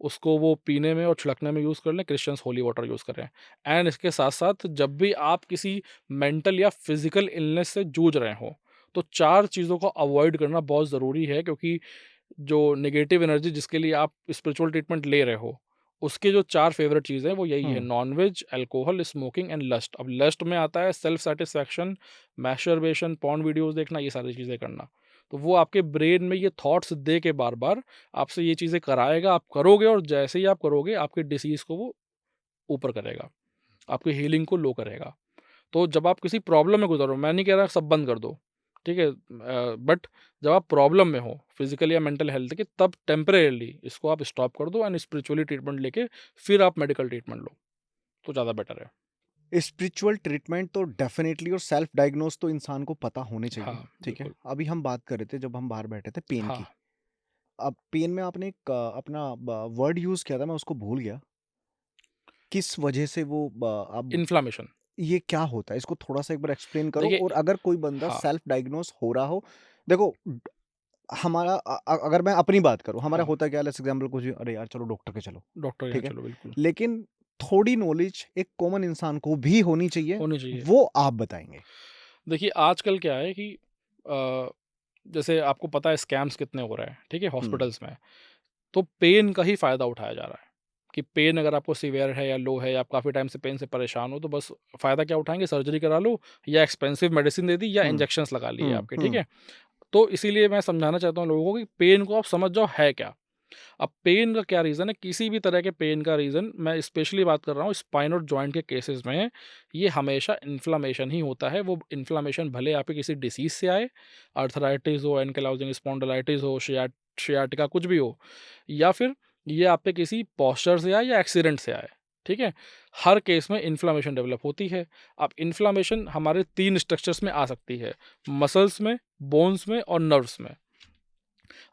उसको वो पीने में और छिड़कने में यूज़ कर लें, क्रिश्चियंस होली वाटर यूज़ करें। एंड इसके साथ-साथ जब भी आप किसी मेंटल या फिजिकल इलनेस से जूझ रहे हो तो 4 चीज़ों को अवॉइड करना बहुत ज़रूरी है क्योंकि जो नेगेटिव एनर्जी जिसके लिए आप स्पिरिचुअल ट्रीटमेंट ले रहे हो, उसके जो 4 फेवरेट चीज़ें हैं वो यही है हुँ। Non veg, alcohol, smoking and lust. अब लस्ट में आता है self satisfaction, masturbation, porn videos देखना, ये सारी चीज़ें करना। तो वो आपके ब्रेन में ये थॉट्स दे के बार-बार आपसे ये चीज़ें कराएगा, आप करोगे और जैसे ही आप करोगे आपके डिसीज़ को वो ऊपर करेगा, आपकी हीलिंग को लो करेगा। तो जब आप किसी प्रॉब्लम में गुज़र रहे हो, मैं नहीं कह रहा सब बंद कर दो, ठीक है? बट जब आप प्रॉब्लम में हो, फिज़िकल या मेंटल हेल्थ की, तब टेम्परेरीली इसको आप स्टॉप कर दो एंड स्पिरिचुअली ट्रीटमेंट लेके फिर आप मेडिकल ट्रीटमेंट लो, तो ज़्यादा बेटर है। स्पिरिचुअल ट्रीटमेंट तो डेफ़िनेटली और सेल्फ डायग्नोज़ तो इंसान को पता होने चाहिए, हाँ, ठीक है? बिल्कुल। अभी हम बात कर रहे थे जब हम बाहर बैठे थे पेन हाँ, की। अब पेन में आपने एक अपना ब वर्ड यूज़ किया था मैं उसको भूल गया। किस वजह से वो अब इन्फ्लेमेशन। ये क्या होता है? इसको थोड़ा-सा एक बार एक्सप्लेन करो देखिए और अगर कोई बंदा हाँ, सेल्फ डायग्नोज़ हो रहा हो देखो हमारा अगर मैं अपनी बात करूँ, हमारा हाँ, होता क्या है, लेट्स एग्जांपल कुछ भी, अरे यार चलो डॉक्टर के चलो, डॉक्टर के यहाँ ठीक है? चलो बिल्कुल, लेकिन थोड़ी नॉलेज एक कॉमन इंसान को भी होनी चाहिए, होनी चाहिए। वो आप बताएँगे। देखिए आजकल क्या है कि अ, जैसे आपको पता है स्कैम्स कितने हो रहे हैं, ठीक है? हुँ, हॉस्पिटल्स में। तो पेन का ही फ़ायदा उठाया जा रहा है, कि पेन अगर आपको सीवियर है या लो है या आप काफ़ी टाइम से पेन से परेशान हो, तो बस फ़ायदा क्या उठाएँगे, सर्जरी करा लो या एक्सपेंसिव मेडिसिन दे दी या हुँ, इंजेक्शंस लगा लिए हुँ, आपके, ठीक हुँ, है? तो इसीलिए मैं समझाना चाहता हूँ लोगों को कि पेन को आप समझ जाओ है क्या। अब पेन का क्या रीज़न है, किसी भी तरह के पेन का रीज़न मैं स्पेशली बात कर रहा हूँ स्पाइन और जॉइंट के केसेस में, ये हमेशा इन्फ्लेमेशन ही होता है। वो इन्फ्लेमेशन भले आपके किसी डिसीज़ से आए, आर्थराइटिस हो, एंकिलोजिंग स्पॉन्डिलाइटिस हो, शियाटिका कुछ भी हो, या फिर ये आप पे किसी पॉस्चर से आए या एक्सीडेंट से आए, ठीक है? हर केस में इन्फ्लेमेशन डेवलप होती है। अब इन्फ्लेमेशन हमारे 3 स्ट्रक्चर्स में आ सकती है, मसल्स में, बोन्स में और नर्व्स में।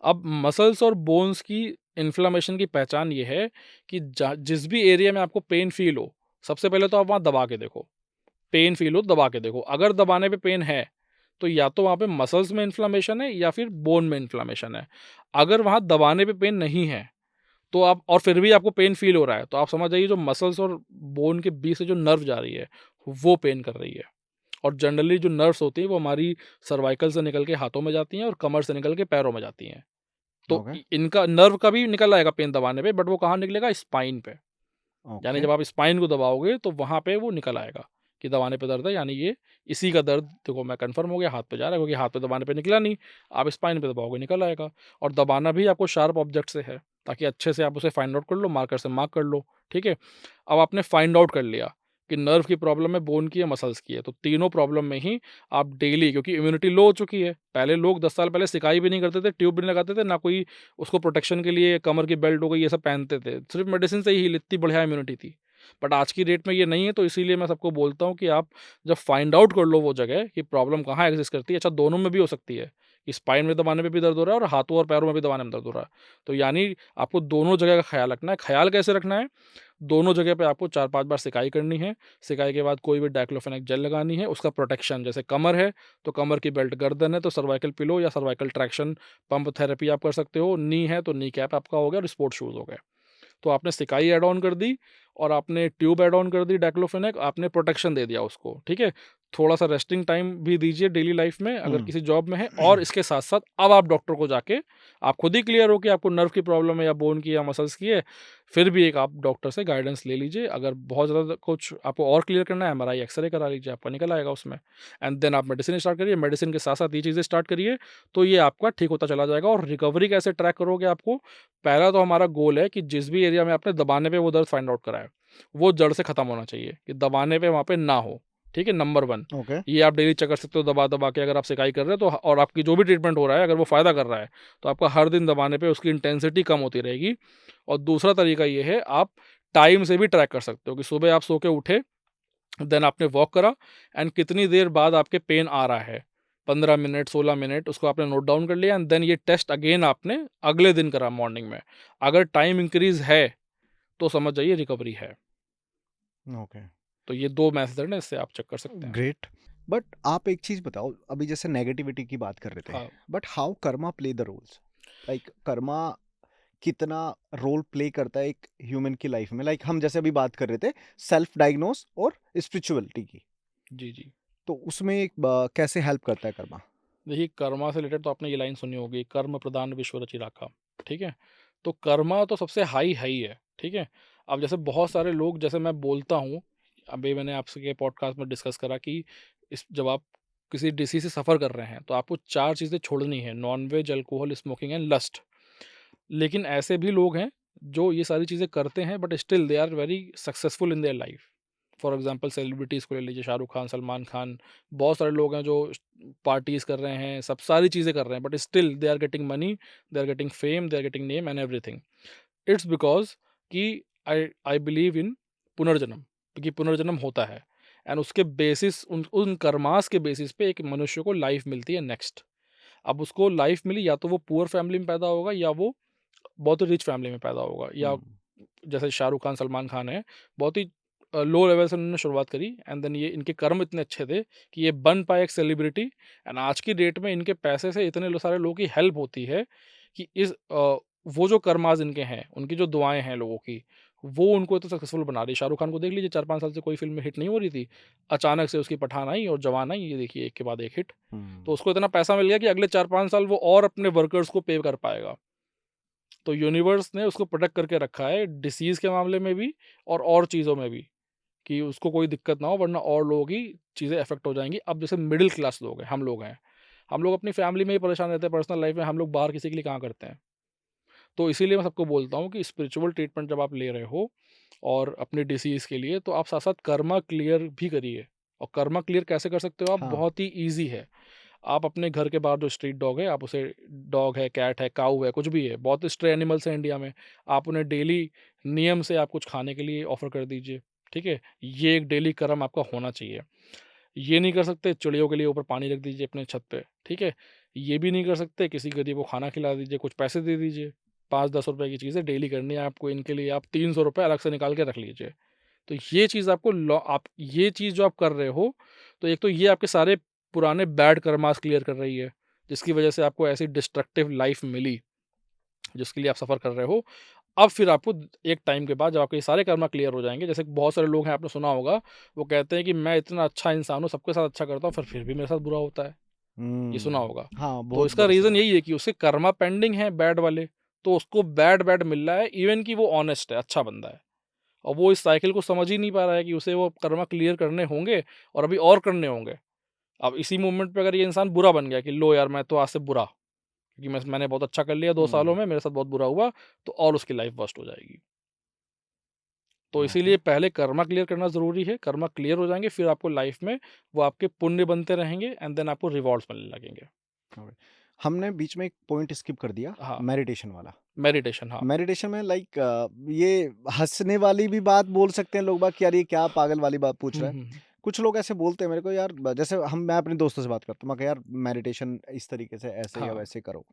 अब मसल्स और बोन्स की इन्फ्लेमेशन की पहचान ये है कि जिस भी एरिया में आपको पेन फ़ील हो, सबसे पहले तो आप वहाँ दबा के देखो। पेन फ़ील हो, दबा के देखो। अगर दबाने पे पेन है, तो या तो वहाँ पे मसल्स में इन्फ्लेमेशन है या फिर बोन में इन्फ्लेमेशन है। अगर वहाँ दबाने पे पेन नहीं है, तो आप और फिर भी आपको पेन फ़ील हो रहा है, तो आप समझ जाइए जो मसल्स और बोन के बीच से जो नर्व जा रही है, वो पेन कर रही है। और जनरली जो नर्व्स होती हैं, वो हमारी सर्वाइकल से निकल के हाथों में जाती हैं और कमर से निकल के पैरों में जाती हैं। तो ओके, इनका नर्व का भी निकल आएगा पेन दबाने पे, बट वो कहाँ निकलेगा, स्पाइन पे। यानी ओके, जब आप स्पाइन को दबाओगे तो वहाँ पे वो निकल आएगा कि दबाने पे दर्द है, यानी ये इसी का दर्द देखो मैं कंफर्म हो गया हाथ पे जा रहा है, क्योंकि हाथ पे दबाने पे निकला नहीं, आप स्पाइन पे दबाओगे निकल आएगा। और दबाना भी आपको शार्प ऑब्जेक्ट से है, ताकि अच्छे से आप उसे फाइंड आउट कर लो, मार्कर से मार्क कर लो, ठीक है? अब आपने फाइंड आउट कर लिया कि नर्व की प्रॉब्लम है, बोन की है, मसल्स की है, तो तीनों प्रॉब्लम में ही आप डेली, क्योंकि इम्यूनिटी लो हो चुकी है, पहले लोग 10 साल पहले सिकाई भी नहीं करते थे, ट्यूब भी नहीं लगाते थे, ना कोई उसको प्रोटेक्शन के लिए कमर की बेल्ट हो गई ये सब पहनते थे, सिर्फ मेडिसिन से ही हील, इतनी बढ़िया इम्यूनिटी थी। बट आज की डेट में ये नहीं है, तो इसीलिए मैं सबको बोलता हूँ कि आप जब फाइंड आउट कर लो वो जगह कि प्रॉब्लम कहाँ एग्जिस्ट करती है, अच्छा दोनों में भी हो सकती है कि स्पाइन में दबाने पे भी दर्द हो रहा है और हाथों और पैरों में भी दबाने में दर्द हो रहा है, तो यानी आपको दोनों जगह का ख्याल रखना है। ख्याल कैसे रखना है, दोनों जगह पे आपको 4-5 बार सिकाई करनी है। सिकाई के बाद कोई भी डाइक्लोफेनेक जेल लगानी है। उसका प्रोटेक्शन, जैसे कमर है, तो कमर की बेल्ट, गर्दन है तो सर्वाइकल पिलो या सर्वाइकल ट्रैक्शन पंप थेरेपी आप कर सकते हो। नी है तो नी कैप आपका हो गया और स्पोर्ट्स शूज़ हो गए। तो आपने सिकाई ऐड ऑन कर दी और आपने ट्यूब ऐड ऑन कर दी डाइक्लोफेनेक, आपने प्रोटेक्शन दे दिया उसको, ठीक है? थोड़ा-सा रेस्टिंग टाइम भी दीजिए डेली लाइफ में अगर हुँ, किसी जॉब में है, और इसके साथ-साथ अब आप डॉक्टर को जाके आप खुद ही क्लियर हो कि आपको नर्व की प्रॉब्लम है या बोन की या मसल्स की है, फिर भी एक आप डॉक्टर से गाइडेंस ले लीजिए। अगर बहुत ज़्यादा कुछ आपको और क्लियर करना है, एमआरआई, एक्स-रे करा लीजिए, आपका निकल आएगा उसमें। एंड देन आप मेडिसिन स्टार्ट करिए, मेडिसिन के साथ-साथ ये चीज़ें स्टार्ट करिए, तो ये आपका ठीक होता चला जाएगा। और रिकवरी कैसे ट्रैक करोगे आपको, पहला तो हमारा गोल है कि जिस भी एरिया में आपने दबाने पे वो दर्द फाइंड आउट करा है, वो जड़ से खत्म होना चाहिए, कि दबाने पे वहाँ पे ना हो, ठीक है? नंबर 1 ओके, ये आप डेली चेक कर सकते हो दबा-दबा के, अगर आप सिकाई कर रहे हो तो, और आपकी जो भी ट्रीटमेंट हो रहा है अगर वो फ़ायदा कर रहा है, तो आपका हर दिन दबाने पे उसकी इंटेंसिटी कम होती रहेगी। और दूसरा तरीका ये है, आप टाइम से भी ट्रैक कर सकते हो कि सुबह आप सो के उठे, देन आपने वॉक करा एंड कितनी देर बाद आपके पेन आ रहा है, 15 मिनट, 16 मिनट, उसको आपने नोट डाउन कर लिया एंड देन ये टेस्ट अगेन आपने अगले दिन करा मॉर्निंग में। अगर टाइम इंक्रीज़ है, तो समझ जाइए रिकवरी है। ओके, तो ये 2 मेथड हैं, इससे आप चेक कर सकते हैं। ग्रेट। बट आप एक चीज़ बताओ, अभी जैसे नेगेटिविटी की बात कर रहे थे, हाँ, but how karma play the roles? Like karma कितना रोल प्ले करता है एक ह्यूमन की लाइफ में? लाइक हम जैसे अभी बात कर रहे थे सेल्फ डायग्नोस और स्पिरिचुअलिटी की, जी, जी। तो उसमें एक कैसे हेल्प करता है कर्मा? देखिए कर्मा से रिलेटेड तो आपने ये लाइन सुनी होगी, कर्म प्रधान विश्व रचिराखा, ठीक है? तो कर्मा तो सबसे हाई है ही है, ठीक है? अब जैसे बहुत सारे लोग, जैसे मैं बोलता हूँ, अभी मैंने आपसे के पॉडकास्ट में डिस्कस करा कि इस जब आप किसी डिसीज़ से सफ़र कर रहे हैं, तो आपको 4 चीज़ें छोड़नी है, non-veg, alcohol, smoking and lust. लेकिन ऐसे भी लोग हैं, जो ये सारी चीज़ें करते हैं but still they are very successful in their life. For example celebrities को ले लीजिए, शाहरुख खान, सलमान खान, बहुत सारे लोग हैं जो पार्टीज़ कर रहे हैं, सब सारी चीज़ें कर रहे हैं, but still they are getting money, they are getting fame, they are getting name and everything. It's because कि आई आई बिलीव इन पुनर्जन्म, क्योंकि पुनर्जन्म होता है एंड उसके बेसिस, उन उन कर्मास के बेसिस पे एक मनुष्य को लाइफ़ मिलती है नेक्स्ट। अब उसको लाइफ़ मिली, या तो वो पुअर फैमिली में पैदा होगा या वो बहुत ही रिच फैमिली में पैदा होगा, या हुँ, जैसे शाहरुख खान, सलमान खान हैं, बहुत ही लो लेवल से उन्होंने शुरुआत करी एंड देन ये इनके कर्म इतने अच्छे थे कि ये बन पाए एक सेलिब्रिटी एंड आज की डेट में इनके पैसे से इतने सारे लोगों की हेल्प होती है कि वो जो कर्माज इनके हैं, उनकी जो दुआएँ हैं लोगों की, वो उनको इतना सक्सेसफुल बना रही है। शाहरुख खान को देख लीजिए 4-5 साल से कोई फ़िल्म हिट नहीं हो रही थी। अचानक से उसकी पठान आई और जवान आई, ये देखिए एक के बाद एक हिट। तो उसको इतना पैसा मिल गया कि अगले 4-5 साल वो और अपने वर्कर्स को पे कर पाएगा। तो यूनिवर्स ने उसको प्रोटेक्ट करके रखा है डिसीज़ के मामले में भी और चीज़ों में भी, कि उसको कोई दिक्कत ना हो वरना और लोगों की चीज़ें अफ़ेक्ट हो जाएँगी। अब जैसे मिडल क्लास लोग हैं, हम लोग हैं। हम लोग अपनी फैमिली में ही परेशान रहते हैं, पर्सनल लाइफ़ में हम लोग बाहर किसी के लिए कहाँ करते हैं। तो इसीलिए मैं सबको बोलता हूँ कि स्पिरिचुअल ट्रीटमेंट जब आप ले रहे हो और अपने डिसीज़ के लिए, तो आप साथ-साथ कर्मा क्लियर भी करिए। और कर्मा क्लियर कैसे कर सकते हो आप? हाँ। बहुत ही ईज़ी है। आप अपने घर के बाहर जो स्ट्रीट डॉग है, आप उसे, डॉग है, कैट है, काऊ है, कुछ भी है, बहुत स्ट्रे एनिमल्स हैं इंडिया में, आप उन्हें डेली नियम से आप कुछ खाने के लिए ऑफ़र कर दीजिए, ठीक है? ये एक डेली कर्म आपका होना चाहिए। ये नहीं कर सकते, चिड़ियों के लिए ऊपर पानी रख दीजिए अपने छत पे, ठीक है? ये भी नहीं कर सकते, किसी गरीब को खाना खिला दीजिए, कुछ पैसे दे दीजिए। 5-10 रुपए की चीज़ है, डेली करनी है आपको, इनके लिए आप 300 रुपए अलग से निकाल के रख लीजिए। तो ये चीज़ आपको लॉ आप ये चीज़ जो आप कर रहे हो, तो एक तो ये आपके सारे पुराने बैड कर्मास क्लियर कर रही है, जिसकी वजह से आपको ऐसी डिस्ट्रक्टिव लाइफ़ मिली, जिसके लिए आप सफ़र कर रहे हो। अब फिर आपको एक टाइम के बाद जब आपके ये सारे कर्मा क्लियर हो जाएँगे, जैसे बहुत सारे लोग हैं, आपने सुना होगा, वो कहते हैं कि मैं इतना अच्छा इंसान हूँ, सबके साथ अच्छा करता हूँ, फिर भी मेरे साथ बुरा होता है। ये सुना होगा। हाँ, तो बहुत इसका बार रीज़न सुना है। यही है कि उसके कर्मा पेंडिंग हैं बैड वाले, तो उसको बैड-बैड मिल रहा है, इवन कि वो ऑनेस्ट है, अच्छा बंदा है। और वो इस साइकिल को समझ ही नहीं पा रहा है कि उसे वो कर्मा क्लियर करने होंगे और अभी और करने होंगे। अब इसी मोमेंट पे अगर ये इंसान बुरा बन गया कि लो यार मैं तो आज से बुरा, क्योंकि मैंने बहुत अच्छा कर लिया 2 सालों हुँ, में, मेरे साथ बहुत बुरा हुआ, तो और उसकी लाइफ़ वर्स्ट हो जाएगी। तो ओके, इसीलिए पहले कर्मा क्लियर करना ज़रूरी है, कर्मा क्लियर हो जाएँगे, फिर आपको लाइफ़ में वो आपके पुण्य बनते रहेंगे एंड देन आपको रिवॉर्ड्स मिलने लगेंगे। ओके। हमने बीच में एक पॉइंट स्किप कर दिया, हाँ, मेडिटेशन वाला। मेडिटेशन हाँ। मेडिटेशन में लाइक ये हँसने वाली भी बात बोल सकते हैं लोग बाग कि यार ये क्या पागल वाली बात पूछ हुँ, रहा है। हुँ, हुँ। कुछ लोग ऐसे बोलते हैं मेरे को यार जैसे मैं अपने दोस्तों से बात करता हूँ, मैं कहा यार मेडिटेशन इस तरीके से ऐसे या हाँ, वैसे करो।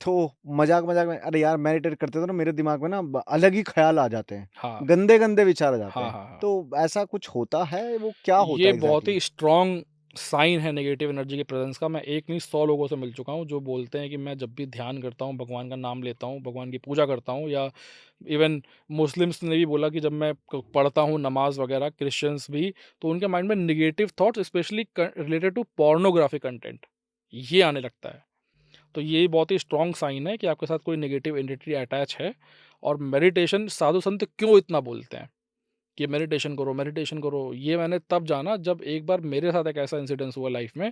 तो मज़ाक-मज़ाक में अरे यार मेडिटेट करते तो ना मेरे दिमाग में ना अलग ही ख़्याल आ जाते हैं। हाँ। गंदे-गंदे विचार आ जाते हाँ, हैं। हाँ, हाँ। तो ऐसा कुछ होता है? वो क्या होता ये है बहुत एग्ज़ैक्टली? ही स्ट्रॉन्ग साइन है नेगेटिव एनर्जी के प्रेज़ेंस का। मैं एक नहीं 100 लोगों से मिल चुका हूँ जो बोलते हैं कि मैं जब भी ध्यान करता हूँ, भगवान का नाम लेता हूँ, भगवान की पूजा करता हूँ, या इवन मुस्लिम्स ने भी बोला कि जब मैं पढ़ता हूँ नमाज वगैरह, क्रिश्चियंस भी, तो उनके माइंड में negative thoughts specially related to pornography content ये आने लगता है। तो ये बहुत ही स्ट्रॉन्ग साइन है कि आपके साथ कोई नेगेटिव एंटिटी अटैच है। और मेडिटेशन साधु संत क्यों इतना बोलते हैं कि मेडिटेशन करो, ये मैंने तब जाना जब एक बार मेरे साथ एक ऐसा इंसिडेंस हुआ लाइफ में।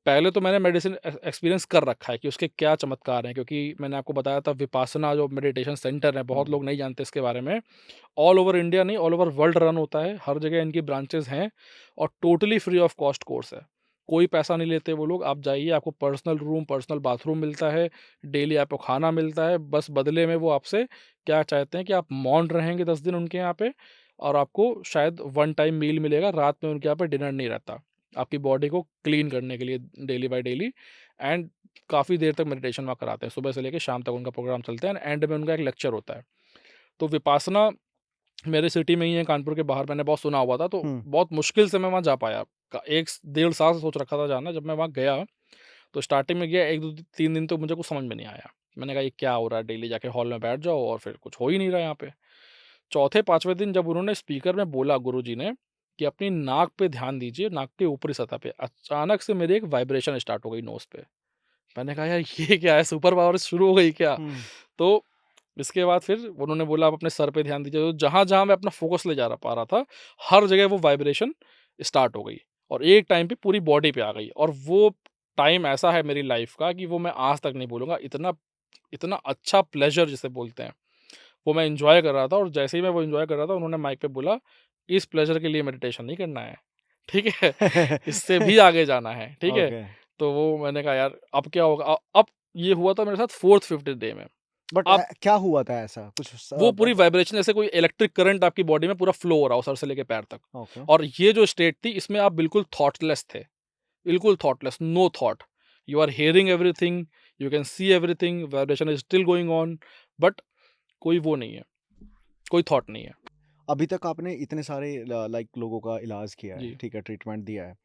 पहले तो मैंने मेडिसिन एक्सपीरियंस कर रखा है कि उसके क्या चमत्कार हैं, क्योंकि मैंने आपको बताया था विपासना जो मेडिटेशन सेंटर है, बहुत हुँ, लोग नहीं जानते इसके बारे में। ऑल ओवर इंडिया नहीं, ऑल ओवर वर्ल्ड रन होता है, हर जगह इनकी ब्रांचेस हैं और totally free of cost course है। कोई पैसा नहीं लेते वो लोग, आप जाइए, आपको पर्सनल रूम, पर्सनल बाथरूम मिलता है, डेली आपको खाना मिलता है, बस बदले में वो आपसे क्या चाहते हैं कि आप मौन रहेंगे 10 दिन उनके यहाँ पे, और आपको शायद वन टाइम मील मिलेगा, रात में उनके यहाँ पे डिनर नहीं रहता। आपकी बॉडी को क्लीन करने के लिए डेली बाय डेली, एंड काफ़ी देर तक मेडिटेशन वहाँ कराते हैं, सुबह से लेके शाम तक उनका प्रोग्राम चलता है, एंड में उनका एक लेक्चर होता है। तो विपासना मेरे सिटी में ही है, कानपुर के बाहर, मैंने बहुत सुना हुआ था, तो हुँ, बहुत मुश्किल से मैं वहाँ जा पाया। 1 डेढ़ साल से सोच रखा था जाना, जब मैं वहाँ गया, तो स्टार्टिंग में गया 1, 2, 3 दिन तो मुझे कुछ समझ में नहीं आया। मैंने कहा ये क्या हो रहा है, डेली जाके हॉल में बैठ जाओ और फिर कुछ हो ही नहीं रहा यहाँ पे। चौथे 5वें दिन जब उन्होंने स्पीकर में बोला गुरुजी ने कि अपनी नाक पे ध्यान दीजिए, नाक के ऊपरी सतह पे, अचानक से मेरी एक वाइब्रेशन स्टार्ट हो गई नोज़ पे। मैंने कहा यार ये क्या है, सुपर पावर शुरू हो गई क्या? हुँ, तो इसके बाद फिर उन्होंने बोला आप अपने सर पे ध्यान दीजिए, तो जहाँ-जहाँ मैं अपना फ़ोकस ले जा रहा पा रहा था, हर जगह वो वाइब्रेशन स्टार्ट हो गई और एक टाइम पे पूरी बॉडी पे आ गई। और वो टाइम ऐसा है मेरी लाइफ़ का कि वो मैं आज तक नहीं भूलूँगा। इतना इतना अच्छा प्लेज़र जिसे बोलते हैं, वो मैं एन्जॉय कर रहा था, और जैसे ही मैं वो एन्जॉय कर रहा था, उन्होंने माइक पे बोला, "इस प्लेज़र के लिए मेडिटेशन नहीं करना है, ठीक है? इससे भी आगे जाना है, ठीक है?" ओके। तो वो मैंने कहा यार अब क्या होगा? अब ये हुआ था मेरे साथ 4th 5th डे में। बट अब क्या हुआ था ऐसा? कुछ वो पूरी वाइब्रेशन, जैसे कोई इलेक्ट्रिक करंट आपकी बॉडी में पूरा फ्लो हो रहा हो सर से लेके पैर तक। ओके। और ये जो स्टेट थी, इसमें आप बिल्कुल थॉटलेस थे, बिल्कुल thoughtless, no thought. You are hearing everything, you can see everything, vibration is still going on, but कोई वो नहीं है, कोई थॉट नहीं है। अभी तक आपने इतने सारे लाइक लोगों का इलाज किया है, जी। ठीक है, ट्रीटमेंट दिया है।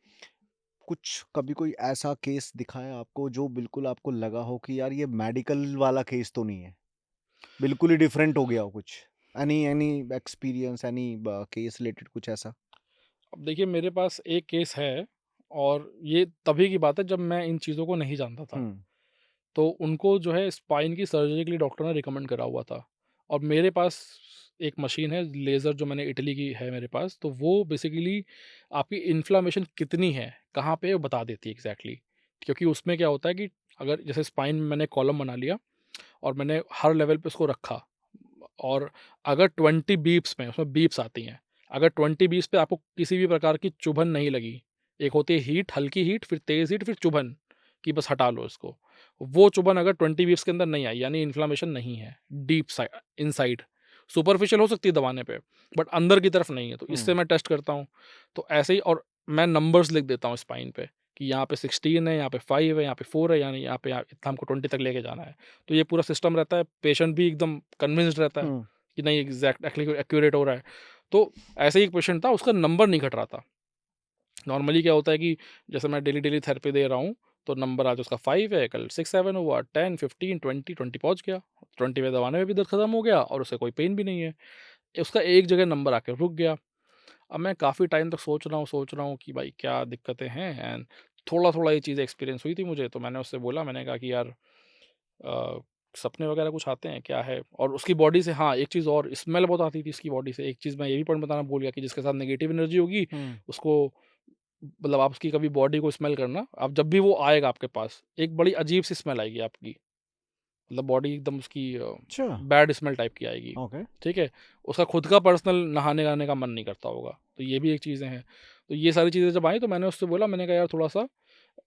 कुछ कभी कोई ऐसा केस दिखा है आपको जो बिल्कुल आपको लगा हो कि यार ये मेडिकल वाला केस तो नहीं है, बिल्कुल ही डिफरेंट हो गया हो कुछ? Any any experience, any case related कुछ ऐसा? अब देखिए मेरे पास एक केस है और ये तभी की बात है जब मैं इन चीज़ों को नहीं जानता था। हुँ, तो उनको जो है स्पाइन की सर्जरी के लिए डॉक्टर ने रिकमेंड करा हुआ था और मेरे पास एक मशीन है लेज़र जो मैंने इटली की है मेरे पास, तो वो बेसिकली आपकी इन्फ्लेमेशन कितनी है, कहाँ पे है, वो बता देती है एग्ज़ैक्टली। क्योंकि उसमें क्या होता है कि अगर जैसे स्पाइन में मैंने कॉलम बना लिया और मैंने हर लेवल पे उसको रखा और अगर 20 बीप्स में उसमें बीप्स आती हैं, अगर 20 बीप्स पे आपको किसी भी प्रकार की चुभन नहीं लगी, एक होती है हीट, हल्की हीट, फिर तेज़ हीट, फिर चुभन कि बस हटा लो इसको। वो चुभन अगर 20 बीप्स के अंदर नहीं आई यानी इन्फ्लेमेशन नहीं है, डीप इनसाइड, सुपरफिशियल हो सकती है दबाने पे, बट अंदर की तरफ नहीं है, तो इससे हुँ, मैं टेस्ट करता हूँ। तो ऐसे ही और मैं नंबर्स लिख देता हूँ स्पाइन पे कि यहाँ पे 16 है, यहाँ पे 5 है, यहाँ पे 4 है, यानी यहाँ पे इतना हमको 20 तक लेके जाना है। तो ये पूरा सिस्टम रहता है, पेशेंट भी एकदम कन्विंस्ड रहता है हुँ, कि नहीं एग्जैक्टली एक्यूरेट हो रहा है। तो ऐसे ही एक पेशेंट था, उसका नंबर नहीं घट रहा था। नॉर्मली क्या होता है कि जैसे मैं डेली डेली थेरेपी दे रहा हूँ, तो नंबर आज उसका 5 है, कल 6 7 हुआ, 10 15 20 पहुंच गया, 20 में दबाने में भी दर्द खत्म हो गया और उसे कोई पेन भी नहीं है। उसका एक जगह नंबर आके रुक गया। अब मैं काफ़ी टाइम तक सोच रहा हूँ कि भाई क्या दिक्कतें हैं। एंड थोड़ा थोड़ा ये चीज़ एक्सपीरियंस हुई थी मुझे, तो मैंने उससे बोला, मैंने कहा कि यार सपने वगैरह कुछ आते हैं, क्या है? और उसकी बॉडी से हाँ, एक चीज़ और स्मेल बहुत आती थी इसकी बॉडी से। एक चीज़ मैं ये भी पॉइंट बताना भूल गया कि जिसके साथ नेगेटिव एनर्जी होगी, हुँ, उसको मतलब आप उसकी कभी बॉडी को स्मेल करना, आप जब भी वो आएगा आपके पास, एक बड़ी अजीब-सी स्मेल आएगी आपकी। मतलब बॉडी एकदम उसकी अच्छा, बैड स्मेल टाइप की आएगी, ओके। ठीक है? उसका खुद का पर्सनल नहाने-वहाने का मन नहीं करता होगा, तो ये भी एक चीज़ें हैं। तो ये सारी चीज़ें जब आई तो मैंने उससे बोला, मैंने कहा यार थोड़ा-सा,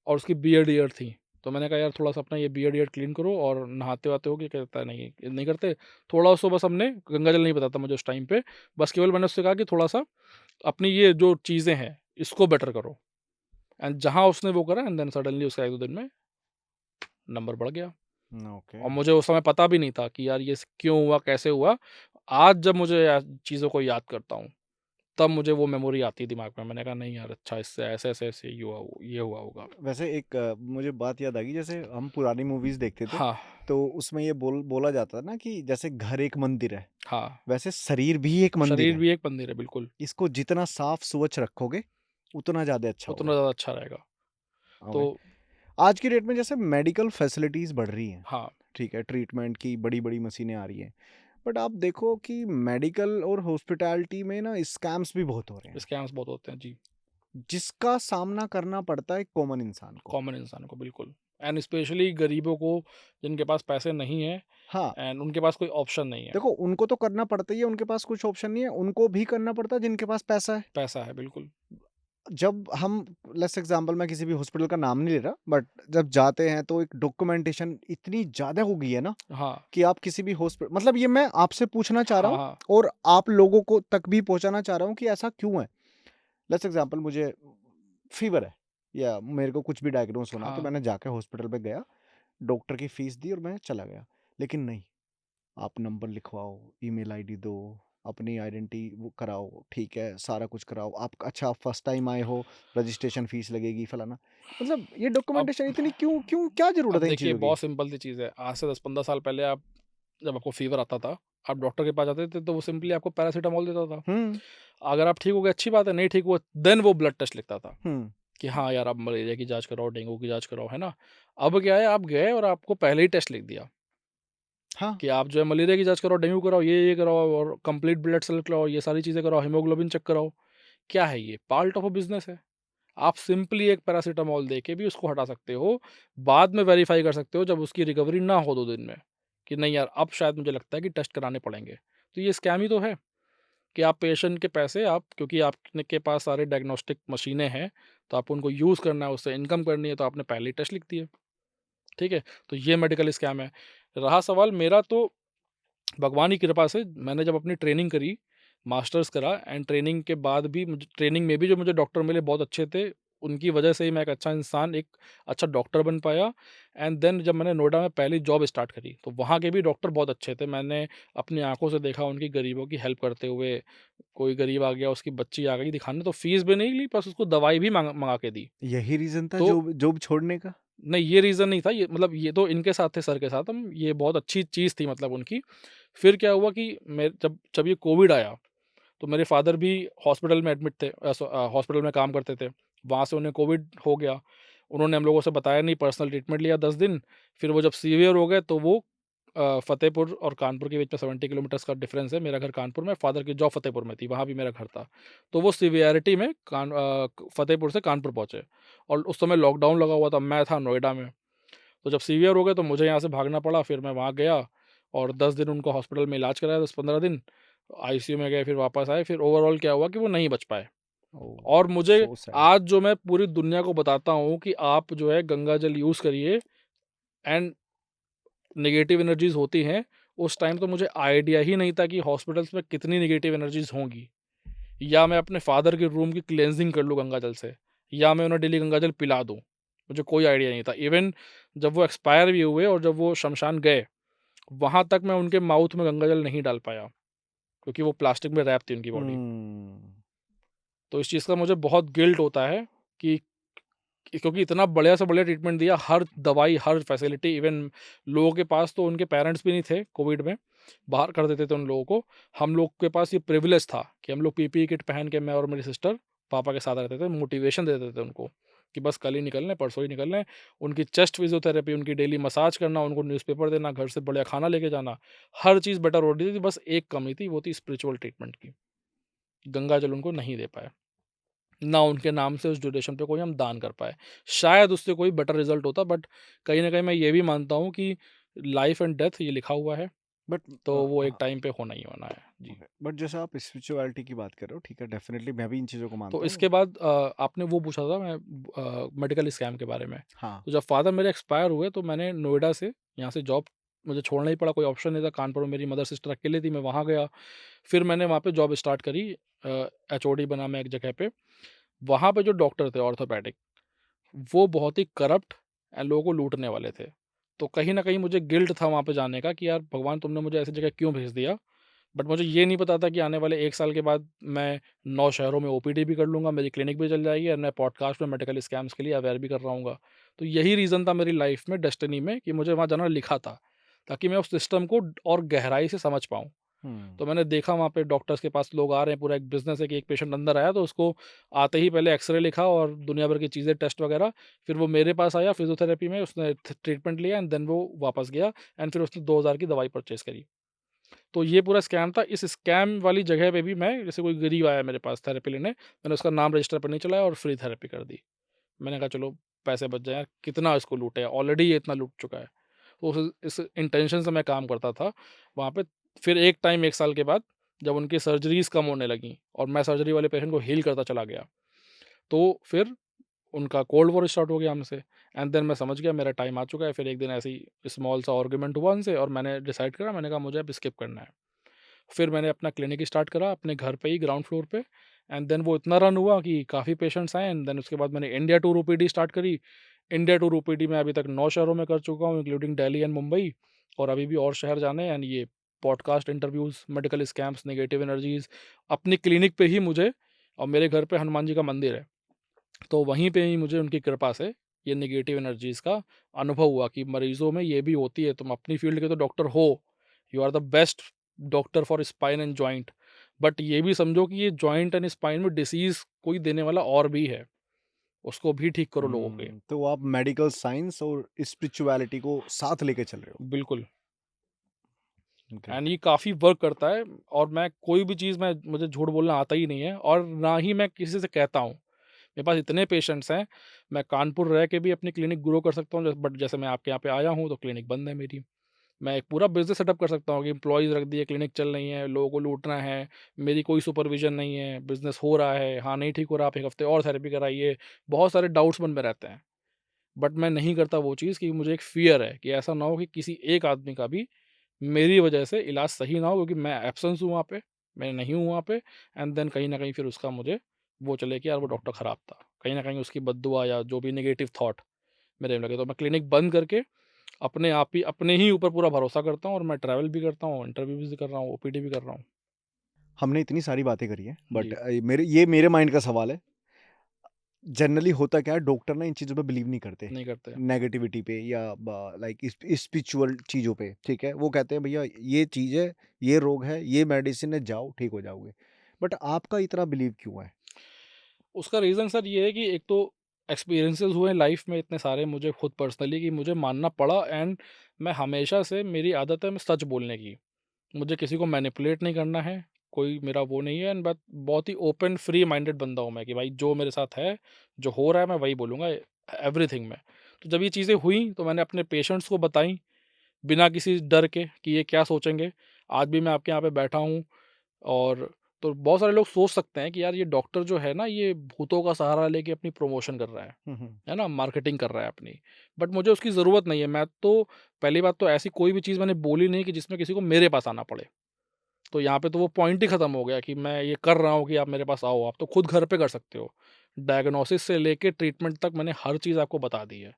और उसकी बियर्ड-वियर्ड थी, तो मैंने कहा यार थोड़ा-सा अपना ये बियर्ड-वियर्ड क्लीन करो और नहाते-वहाते हो? कि कहता है नहीं, नहीं करते। थोड़ा उसको बस हमने गंगा जल नहीं पता था मुझे उस टाइम पे, बस केवल मैंने उससे कहा कि थोड़ा-सा अपनी ये जो चीज़ें हैं, इसको बेटर करो। एंड जहाँ उसने वो करा एंड देन सडनली उसका 1-2 दिन में नंबर बढ़ गया। ओके। और मुझे उस समय पता भी नहीं था कि यार ये क्यों हुआ, कैसे हुआ? आज जब मुझे चीज़ों को याद करता हूँ, तब मुझे वो मेमोरी आती है दिमाग में। मैंने कहा नहीं यार अच्छा, इससे ऐसे-ऐसे ये हुआ होगा। वैसे एक मुझे बात याद आ गई, जैसे हम पुरानी मूवीज़ देखते थे, हाँ, तो उसमें ये बोला जाता था ना कि जैसे घर एक मंदिर है, हाँ। वैसे शरीर भी एक मंदिर शरीर है। भी एक मंदिर है, बिल्कुल। इसको जितना साफ स्वच्छ रखोगे, उतना ज़्यादा अच्छा उतना होगा। ज़्यादा अच्छा रहेगा। ओके। तो आज की डेट में जैसे मेडिकल फैसिलिटीज़ बढ़ रही हैं, हाँ, ठीक है, ट्रीटमेंट की बड़ी-बड़ी मशीनें आ रही हैं। बट आप देखो कि मेडिकल और हॉस्पिटैलिटी में ना स्कैम्स भी बहुत हो रहे हैं, स्कैम्स बहुत होते हैं। जी, जिसका सामना करना पड़ता है कॉमन इंसान को। कॉमन इंसान को बिल्कुल। एंड स्पेशली गरीबों को, जिनके पास पैसे नहीं हैं हाँ, एंड उनके पास कोई ऑप्शन नहीं है। देखो उनको तो करना पड़ता ही है, उनके पास कुछ ऑप्शन नहीं है, उनको भी करना पड़ता है जिनके पास पैसा है। पैसा है, बिल्कुल। जब हम लेट्स एग्जांपल, मैं किसी भी हॉस्पिटल का नाम नहीं ले रहा, बट जब जाते हैं तो एक डॉक्यूमेंटेशन इतनी ज़्यादा हो गई है ना हाँ, कि आप किसी भी हॉस्पिटल, मतलब ये मैं आपसे पूछना चाह रहा हाँ, हूँ हाँ, और आप लोगों को तक भी पहुँचाना चाह रहा हूँ कि ऐसा क्यों है? लेट्स एग्जांपल, मुझे फीवर है या मेरे को कुछ भी डायग्नोस होना है, तो हाँ। मैंने जाके हॉस्पिटल पे गया, डॉक्टर की फीस दी और मैं चला गया। लेकिन नहीं, आप नंबर लिखवाओ, ईमेल आईडी दो, अपनी आइडेंटिटी वो कराओ, ठीक है, सारा कुछ कराओ। आप अच्छा फर्स्ट टाइम आए हो, रजिस्ट्रेशन फीस लगेगी, फलाना। मतलब ये अब डॉक्यूमेंटेशन इतनी क्यों क्यों क्या ज़रूरत अब है इन देखिए चीज़ों की? बहुत सिंपल सी चीज़ है। आज से 10-15 साल पहले आप जब आपको फ़ीवर आता था, आप डॉक्टर के पास जाते थे तो वो सिंपली आपको पैरासिटामॉल देता था। हुँ, अगर आप ठीक हो गए अच्छी बात है, नहीं ठीक हुआ देन वो ब्लड टेस्ट लिखता था हुँ, कि हाँ यार, आप मलेरिया की जाँच कराओ, डेंगू की जाँच कराओ, है ना? अब क्या है, आप गए और आपको पहले ही टेस्ट लिख दिया हाँ, कि आप जो है मलेरिया की जाँच कराओ, डेंगू कराओ, ये कराओ और कंप्लीट ब्लड सेल कराओ, ये सारी चीज़ें कराओ, हीमोग्लोबिन चेक कराओ। क्या है ये? पार्ट ऑफ अ बिज़नेस है। आप सिंपली एक पैरासिटामॉल देके भी उसको हटा सकते हो। बाद में वेरीफ़ाई कर सकते हो जब उसकी रिकवरी ना हो 2 दिन में, कि नहीं यार अब शायद मुझे लगता है कि टेस्ट कराने पड़ेंगे। तो ये स्कैम ही तो है कि आप पेशेंट के पैसे आप, क्योंकि आपने के पास सारे डायग्नोस्टिक मशीनें हैं, तो आपको उनको यूज़ करना है, उससे इनकम करनी है, तो आपने पहले ही टेस्ट लिख दिए। ठीक है? तो ये मेडिकल स्कैम है। रहा सवाल मेरा, तो भगवान की कृपा से मैंने जब अपनी ट्रेनिंग करी, मास्टर्स करा एंड ट्रेनिंग के बाद भी मुझे ट्रेनिंग में भी जो मुझे डॉक्टर मिले बहुत अच्छे थे, उनकी वजह से ही मैं एक अच्छा इंसान, एक अच्छा डॉक्टर बन पाया। एंड देन जब मैंने नोएडा में पहली जॉब स्टार्ट करी, तो वहाँ के भी डॉक्टर बहुत अच्छे थे। मैंने अपनी आँखों से देखा उनकी गरीबों की हेल्प करते हुए। कोई गरीब आ गया, उसकी बच्ची आ गई दिखाने, तो फ़ीस भी नहीं ली, बस उसको दवाई भी मँगा के दी। यही रीज़न था तो जॉब जॉब छोड़ने का? नहीं, ये रीज़न नहीं था, ये मतलब ये तो इनके साथ थे, सर के साथ हम, ये बहुत अच्छी चीज़ थी मतलब उनकी। फिर क्या हुआ कि मैं जब जब ये कोविड आया, तो मेरे फ़ादर भी हॉस्पिटल में एडमिट थे, हॉस्पिटल में काम करते थे। वहाँ से उन्हें कोविड हो गया। उन्होंने हम लोगों से बताया नहीं, पर्सनल ट्रीटमेंट लिया 10 दिन। फिर वो जब सीवियर हो गए, तो वो फ़तेहपुर और कानपुर के बीच में 70 किलोमीटर्स का डिफरेंस है। मेरा घर कानपुर में, फ़ादर की जॉब फ़तेहपुर में थी, वहाँ भी मेरा घर था। तो वो सीवियरिटी में फ़तेहपुर से कानपुर पहुँचे, और उस समय लॉकडाउन लगा हुआ था, मैं था नोएडा में। तो जब सीवियर हो गए, तो मुझे यहाँ से भागना पड़ा, फिर मैं वहाँ गया और 10 दिन उनको हॉस्पिटल में इलाज कराया, 10-15 दिन। आईसीयू में गए, फिर वापस आए, फिर ओवरऑल क्या हुआ कि वो नहीं बच पाए। ओह! और मुझे सो सैड। आज जो मैं पूरी दुनिया को बताता हूँ कि आप जो है गंगा जल यूज़ करिए, एंड नेगेटिव एनर्जीज़ होती हैं, उस टाइम तो मुझे आइडिया ही नहीं था कि हॉस्पिटल्स में कितनी नेगेटिव एनर्जीज़ होंगी। या मैं अपने फ़ादर के रूम की क्लींजिंग कर लूँ गंगा जल से, या मैं उन्हें डेली गंगा जल पिला दूँ। मुझे कोई आइडिया नहीं था। इवन जब वो एक्सपायर भी हुए और जब वो शमशान गए, वहाँ तक मैं उनके माउथ में गंगा जल नहीं डाल पाया, क्योंकि वो प्लास्टिक में रैप थी उनकी बॉडी। हुँ। तो इस चीज़ का मुझे बहुत गिल्ट होता है कि क्योंकि इतना बढ़िया से बढ़िया ट्रीटमेंट दिया, हर दवाई, हर फैसिलिटी, इवन लोगों के पास तो उनके पेरेंट्स भी नहीं थे कोविड में, बाहर कर देते थे उन लोगों को। हम लोग के पास ये प्रिविलेज था कि हम लोग पीपीई किट पहन के, मैं और मेरी सिस्टर पापा के साथ रहते थे, मोटिवेशन दे देते थे उनको कि बस कल ही निकलना है, परसों ही निकलना है। उनकी चेस्ट फिजियोथेरेपी, उनकी डेली मसाज करना, उनको न्यूज़पेपर देना, घर से बढ़िया खाना लेके जाना, हर चीज़ बेटर हो रही थी। बस एक कमी थी, वो थी स्पिरिचुअल ट्रीटमेंट की। गंगा जल उनको नहीं दे पाए। ना उनके नाम से उस ड्यूरेशन पे कोई हम दान कर पाए। शायद उससे कोई बेटर रिज़ल्ट होता, बट कहीं न कहीं मैं ये भी मानता हूँ कि लाइफ़ एंड डेथ ये लिखा हुआ है, बट तो वो एक हाँ, टाइम पे होना ही होना है। जी। ओके। बट जैसे आप स्पिरिचुअलिटी की बात कर रहे हो, ठीक है, डेफ़िनेटली मैं भी इन चीज़ों को तो मानता हूँ। इसके बाद आपने वो पूछा था, मैं मेडिकल स्कैम के बारे में। हाँ। तो जब फ़ादर मेरे एक्सपायर हुए, तो मैंने नोएडा से, यहाँ से जॉब मुझे छोड़ना ही पड़ा, कोई ऑप्शन नहीं था। कानपुर में मेरी मदर सिस्टर अकेले थी, मैं वहाँ गया। फिर मैंने वहाँ पे जॉब स्टार्ट करी, एचओडी बना मैं एक जगह पे। वहाँ पे जो डॉक्टर थे ऑर्थोपेडिक, वो बहुत ही करप्ट एंड लोगों को लूटने वाले थे। तो कहीं न कहीं मुझे गिल्ट था वहाँ पे जाने का कि यार भगवान, तुमने मुझे ऐसी जगह क्यों भेज दिया? बट मुझे ये नहीं पता था कि आने वाले 1 साल के बाद मैं 9 शहरों में ओपीडी भी कर लूँगा, मेरी क्लिनिक भी चल जाएगी, और मैं पॉडकास्ट में मेडिकल स्कैम्स के लिए अवेयर भी कर रहा हूँगा। तो यही रीज़न था मेरी लाइफ़ में, डेस्टिनी में, कि मुझे वहाँ जाना लिखा था, ताकि मैं उस सिस्टम को और गहराई से समझ पाऊँ। हुँ। तो मैंने देखा वहाँ पे डॉक्टर्स के पास लोग आ रहे हैं, पूरा एक बिज़नेस है कि एक पेशेंट अंदर आया, तो उसको आते ही पहले एक्स-रे लिखा और दुनिया भर की चीज़ें, टेस्ट वगैरह। फिर वो मेरे पास आया फिज़ियोथेरेपी में, उसने ट्रीटमेंट लिया, एंड देन वो वापस गया, एंड फिर उसने 2000 की दवाई परचेज़ करी। तो ये पूरा स्कैम था। इस स्कैम वाली जगह पे भी मैं, जैसे कोई गरीब आया मेरे पास थेरेपी लेने, मैंने उसका नाम रजिस्टर पे नहीं चलाया और फ्री थेरेपी कर दी। मैंने कहा चलो पैसे बच जाएँ यार, कितना इसको लूटे, ऑलरेडी ये इतना लूट चुका है। तो उस इस इंटेंशन से मैं काम करता था वहाँ पे। फिर एक टाइम 1 साल के बाद जब उनकी सर्जरीज़ कम होने लगीं और मैं सर्जरी वाले पेशेंट को हील करता चला गया, तो फिर उनका कोल्ड वॉर स्टार्ट हो गया हमसे, एंड देन मैं समझ गया मेरा टाइम आ चुका है। फिर एक दिन ऐसे ही स्मॉल सा आर्गुमेंट हुआ उनसे, और मैंने डिसाइड करा, मैंने कहा मुझे अब स्किप करना है। फिर मैंने अपना क्लिनिक स्टार्ट करा अपने घर पे ही, ग्राउंड फ्लोर पे। एंड देन वो इतना रन हुआ कि काफ़ी पेशेंट्स आए, एंड देन उसके बाद मैंने इंडिया टूर ओपीडी स्टार्ट करी। इंडिया टूर ओपीडी मैं अभी तक 9 शहरों में कर चुका हूँ, इंक्लूडिंग दिल्ली एंड मुंबई, और अभी भी और शहर जाने हैं। एंड ये podcast interviews, medical scams, negative energies, अपनी क्लिनिक पे ही मुझे, और मेरे घर पे हनुमान जी का मंदिर है, तो वहीं पे ही मुझे उनकी कृपा से ये नेगेटिव एनर्जीज़ का अनुभव हुआ कि मरीज़ों में ये भी होती है। तुम अपनी फ़ील्ड के तो डॉक्टर हो, you are the best doctor for spine and joint, but ये भी समझो कि ये जॉइंट एंड स्पाइन में डिसीज़ कोई देने वाला और भी है, उसको भी ठीक करो लोगों के। तो आप मेडिकल साइंस और स्पिरिचुअलिटी को साथ लेके चल रहे हो। बिल्कुल। And great. ये काफ़ी वर्क करता है, और मैं कोई भी चीज़, मैं मुझे झूठ बोलना आता ही नहीं है, और ना ही मैं किसी से कहता हूँ। मेरे पास इतने पेशेंट्स हैं, मैं कानपुर रह के भी अपनी क्लिनिक ग्रो कर सकता हूँ, बट जैसे मैं आपके यहाँ पे आया हूँ तो क्लिनिक बंद है मेरी। मैं एक पूरा बिज़नेस सेटअप कर सकता हूँ कि एम्प्लॉइज़ रख दिए, क्लिनिक चल रही है, लोगों को लूटना है, मेरी कोई सुपरविज़न नहीं है, बिज़नेस हो रहा है, हाँ, नहीं ठीक हो रहा, आप 1 हफ़्ते और थेरेपी कराइए, बहुत सारे डाउट्स मन में रहते हैं। बट मैं नहीं करता वो चीज़, कि मुझे एक फ़ियर है कि ऐसा ना हो कि किसी एक आदमी का भी मेरी वजह से इलाज सही ना हो, क्योंकि मैं एब्सेंस हूँ वहाँ पे, मैं नहीं हूँ वहाँ पे, एंड देन कहीं न कहीं फिर उसका मुझे वो चले कि यार वो डॉक्टर ख़राब था। कहीं न कहीं उसकी बददुआ या जो भी नेगेटिव थॉट मेरे में लगे, तो मैं क्लिनिक बंद करके अपने आप ही अपने ही ऊपर पूरा भरोसा करता हूँ और मैं ट्रैवल भी करता हूँ, इंटरव्यूज़ भी कर रहा हूँ, ओपीडी भी कर रहा हूँ। हमने इतनी सारी बातें करी हैं, बट जी, मेरे माइंड का सवाल है, जनरली होता क्या है, डॉक्टर ना इन चीज़ों पे बिलीव नहीं करते, नहीं करते। नेगेटिविटी पे या लाइक स्पिरिचुअल चीज़ों पे, ठीक है? वो कहते हैं भैया ये चीज़ है, ये रोग है, ये मेडिसिन है, जाओ ठीक हो जाओगे। बट आपका इतना बिलीव क्यों है? उसका रीज़न सर ये है कि एक तो एक्सपीरियंसेस हुए लाइफ में इतने सारे मुझे खुद पर्सनली कि मुझे मानना पड़ा, एंड मैं हमेशा से मेरी आदत है मैं सच बोलने की। मुझे किसी को मैनिपुलेट नहीं करना है, कोई मेरा वो नहीं है, एंड बट बहुत ही ओपन फ्री माइंडेड बंदा हूँ मैं कि भाई जो मेरे साथ है, जो हो रहा है मैं वही बोलूँगा एवरीथिंग में। तो जब ये चीज़ें हुई तो मैंने अपने पेशेंट्स को बताई बिना किसी डर के कि ये क्या सोचेंगे। आज भी मैं आपके यहाँ पे बैठा हूँ, और तो बहुत सारे लोग सोच सकते हैं कि यार ये डॉक्टर जो है ना, ये भूतों का सहारा लेके अपनी प्रमोशन कर रहा हुँ, हुँ। है ना? मार्केटिंग कर रहा है अपनी। बट मुझे उसकी ज़रूरत नहीं है। मैं तो पहली बात तो ऐसी कोई भी चीज़ मैंने बोली नहीं कि जिसमें किसी को मेरे पास आना पड़े। तो यहाँ पे तो वो पॉइंट ही खत्म हो गया कि मैं ये कर रहा हूँ कि आप मेरे पास आओ, आप तो खुद घर पे कर सकते हो। डायग्नोसिस से लेके ट्रीटमेंट तक मैंने हर चीज़ आपको बता दी है,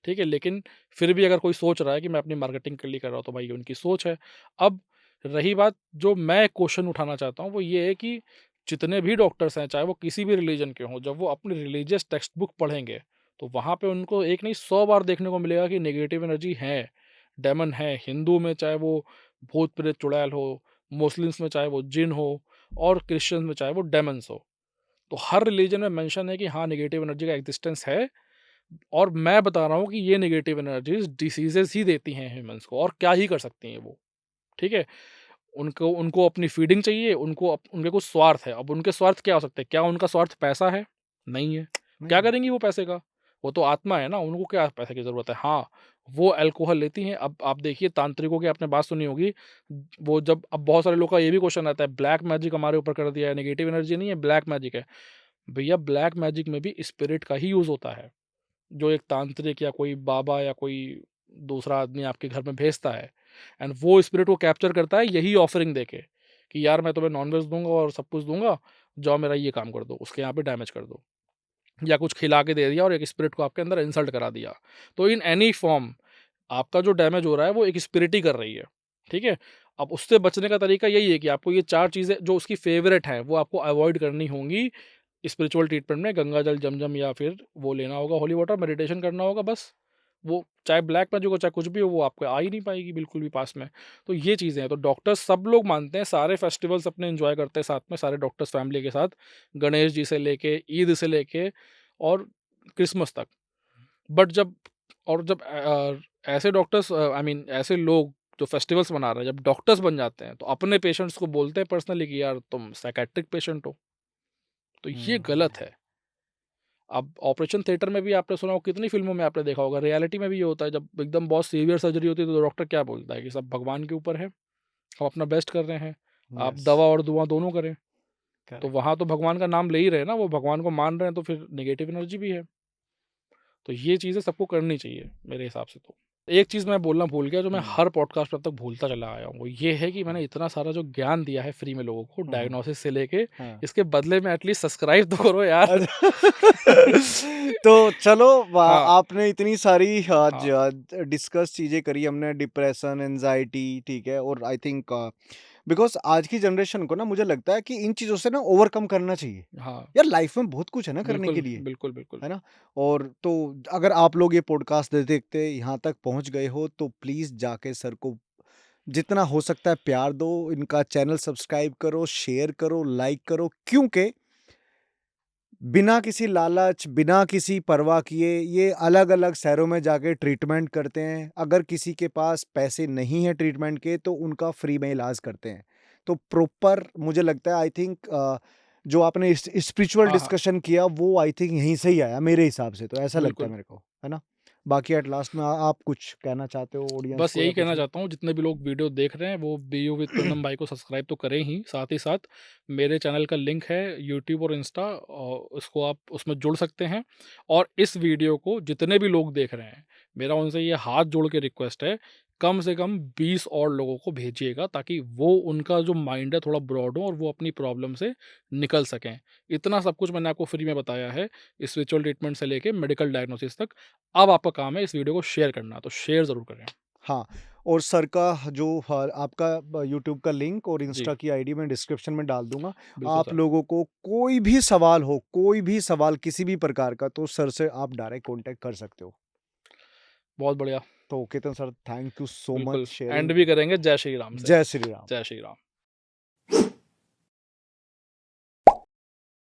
ठीक है? लेकिन फिर भी अगर कोई सोच रहा है कि मैं अपनी मार्केटिंग के लिए कर रहा हूँ, तो भाई ये उनकी सोच है। अब रही बात, जो मैं क्वेश्चन उठाना चाहता हूँ वो ये है कि जितने भी डॉक्टर्स हैं, चाहे वो किसी भी रिलीजन के हों, जब वो अपनी रिलीजियस टेक्स्ट बुक पढ़ेंगे, तो वहाँ पे उनको एक नहीं 100 बार देखने को मिलेगा कि नेगेटिव एनर्जी है, डेमन है। हिंदू में चाहे वो भूत-प्रेत चुड़ैल हो, मुस्लिम्स में चाहे वो जिन हो, और क्रिश्चियंस में चाहे वो डेमन्स हो। तो हर रिलीजन में मेंशन है कि हाँ, नेगेटिव एनर्जी का एक्जिस्टेंस है, और मैं बता रहा हूँ कि ये नेगेटिव एनर्जीज़ डिसीज़ेज़ ही देती हैं ह्यूमन्स को, और क्या ही कर सकती हैं वो, ठीक है? उनको उनको अपनी फीडिंग चाहिए, उनके कुछ स्वार्थ है। अब उनके स्वार्थ क्या हो सकते हैं? क्या उनका स्वार्थ पैसा है? नहीं है। क्या नहीं। करेंगी वो पैसे का? वो तो आत्मा है ना, उनको क्या पैसे की ज़रूरत है? हाँ, वो अल्कोहल लेती हैं। अब आप देखिए तांत्रिकों की आपने बात सुनी होगी, वो जब अब बहुत सारे लोगों का ये भी क्वेश्चन आता है, ब्लैक मैजिक हमारे ऊपर कर दिया है, नेगेटिव एनर्जी नहीं है, ब्लैक मैजिक है। भैया ब्लैक मैजिक में भी स्पिरिट का ही यूज़ होता है। जो एक तांत्रिक या कोई बाबा या कोई दूसरा आदमी आपके घर में भेजता है, एंड वो स्पिरिट को कैप्चर करता है यही ऑफरिंग देके कि यार मैं तुम्हें नॉनवेज दूंगा और सब कुछ दूंगा, जाओ मेरा ये काम कर दो, उसके यहाँ पे डैमेज कर दो, या कुछ खिला के दे दिया और एक स्पिरिट को आपके अंदर इंसल्ट करा दिया। तो इन एनी फॉर्म आपका जो डैमेज हो रहा है वो एक स्पिरिट ही कर रही है, ठीक है? अब उससे बचने का तरीका यही है कि आपको ये 4 चीज़ें जो उसकी फ़ेवरेट हैं, वो आपको अवॉइड करनी होंगी। स्पिरिचुअल ट्रीटमेंट में गंगा जल, जम-जम, या फिर वो लेना होगा होली वाटर, मेडिटेशन करना होगा बस। वो चाहे ब्लैक मैजिक हो, चाहे कुछ भी हो, वो आपको आ ही नहीं पाएगी बिल्कुल भी पास में। तो ये चीज़ें हैं, तो डॉक्टर्स सब लोग मानते हैं, सारे फेस्टिवल्स अपने एन्जॉय करते हैं साथ में, सारे डॉक्टर्स फैमिली के साथ। गणेश जी से लेके, ईद से लेके और क्रिसमस तक। बट जब ऐसे डॉक्टर्स आई मीन ऐसे लोग जो फेस्टिवल्स मना रहे हैं, जब डॉक्टर्स बन जाते हैं, तो अपने पेशेंट्स को बोलते हैं पर्सनली कि यार तुम साइकियाट्रिक पेशेंट हो। तो ये हुँ। गलत है। अब ऑपरेशन थिएटर में भी आपने सुना हो, कितनी फ़िल्मों में आपने देखा होगा, रियलिटी में भी ये होता है, जब एकदम बहुत सीवियर सर्जरी होती है, तो डॉक्टर क्या बोलता है कि सब भगवान के ऊपर है, हम अपना बेस्ट कर रहे हैं, आप यस, दवा और दुआ दोनों करें। तो करेक्ट। वहाँ तो भगवान का नाम ले ही रहे हैं ना, वो भगवान को मान रहे हैं, तो फिर नेगेटिव एनर्जी भी है। तो ये चीज़ें सबको करनी चाहिए मेरे हिसाब से तो। एक चीज़ मैं बोलना भूल गया, जो मैं हुँ, हर पॉडकास्ट में अब तक भूलता चला आया हूँ, वो ये है कि हाँ। मैंने इतना सारा जो ज्ञान दिया है फ्री में लोगों को, हुँ, हुँ। डायग्नोसिस से लेके, हाँ। इसके बदले में एटलीस्ट सब्सक्राइब तो करो यार। अच्छा। तो चलो, हाँ, आपने इतनी सारी आज हाँ, डिस्कस चीज़ें करी हमने, डिप्रेशन, एंजाइटी, ठीक है, और आई थिंक बिकॉज़ आज की जनरेशन को ना मुझे लगता है कि इन चीज़ों से ना ओवरकम करना चाहिए। हाँ। यार लाइफ में बहुत कुछ है ना करने के बिल्कुल, लिए, बिल्कुल, बिल्कुल। है ना? और तो अगर आप लोग ये पॉडकास्ट देखते यहाँ तक पहुँच गए हो, तो प्लीज़ जाके सर को जितना हो सकता है प्यार दो, इनका चैनल सब्सक्राइब करो, शेयर करो, लाइक करो, क्योंकि बिना किसी लालच, बिना किसी परवाह किए ये अलग-अलग शहरों में जाके ट्रीटमेंट करते हैं। अगर किसी के पास पैसे नहीं हैं ट्रीटमेंट के, तो उनका फ्री में इलाज करते हैं। तो प्रॉपर मुझे लगता है, आई थिंक जो आपने स्पिरिचुअल हाँ, हाँ, डिस्कशन किया वो आई थिंक यहीं से ही आया मेरे हिसाब से, तो ऐसा लगता है बिल्कुल। मेरे को, है ना? बाकी एट लास्ट में आप कुछ कहना चाहते हो ऑडियंस बस को या यही कुछ कहना भी? चाहता हूँ, जितने भी लोग वीडियो देख रहे हैं वो बीयू विद कुंदन भाई को सब्सक्राइब तो करें ही, साथ ही साथ मेरे चैनल का लिंक है यूट्यूब और इंस्टा, उसको आप उसमें जुड़ सकते हैं। और इस वीडियो को जितने भी लोग देख रहे हैं, मेरा उनसे ये हाथ जोड़ के रिक्वेस्ट है, कम से कम 20 और लोगों को भेजिएगा, ताकि वो उनका जो माइंड है थोड़ा ब्रॉड हो और वो अपनी प्रॉब्लम से निकल सकें। इतना सब कुछ मैंने आपको फ्री में बताया है, स्पिरिचुअल ट्रीटमेंट से लेके मेडिकल डायग्नोसिस तक। अब आपका काम है इस वीडियो को शेयर करना, तो शेयर ज़रूर करें। हाँ, और सर का जो आपका यूट्यूब का लिंक और जी, इंस्टा की आईडी मैं डिस्क्रिप्शन में डाल दूँगा। बिल्कुल आप सर। लोगों को कोई भी सवाल हो, कोई भी सवाल किसी भी प्रकार का, तो सर से आप डायरेक्ट कॉन्टैक्ट कर सकते हो। बहुत बढ़िया, तो Ketan sir, thank you so much बिल्कुल। And sharing. भी करेंगे जय श्री राम से। जय श्री राम। जय श्री राम।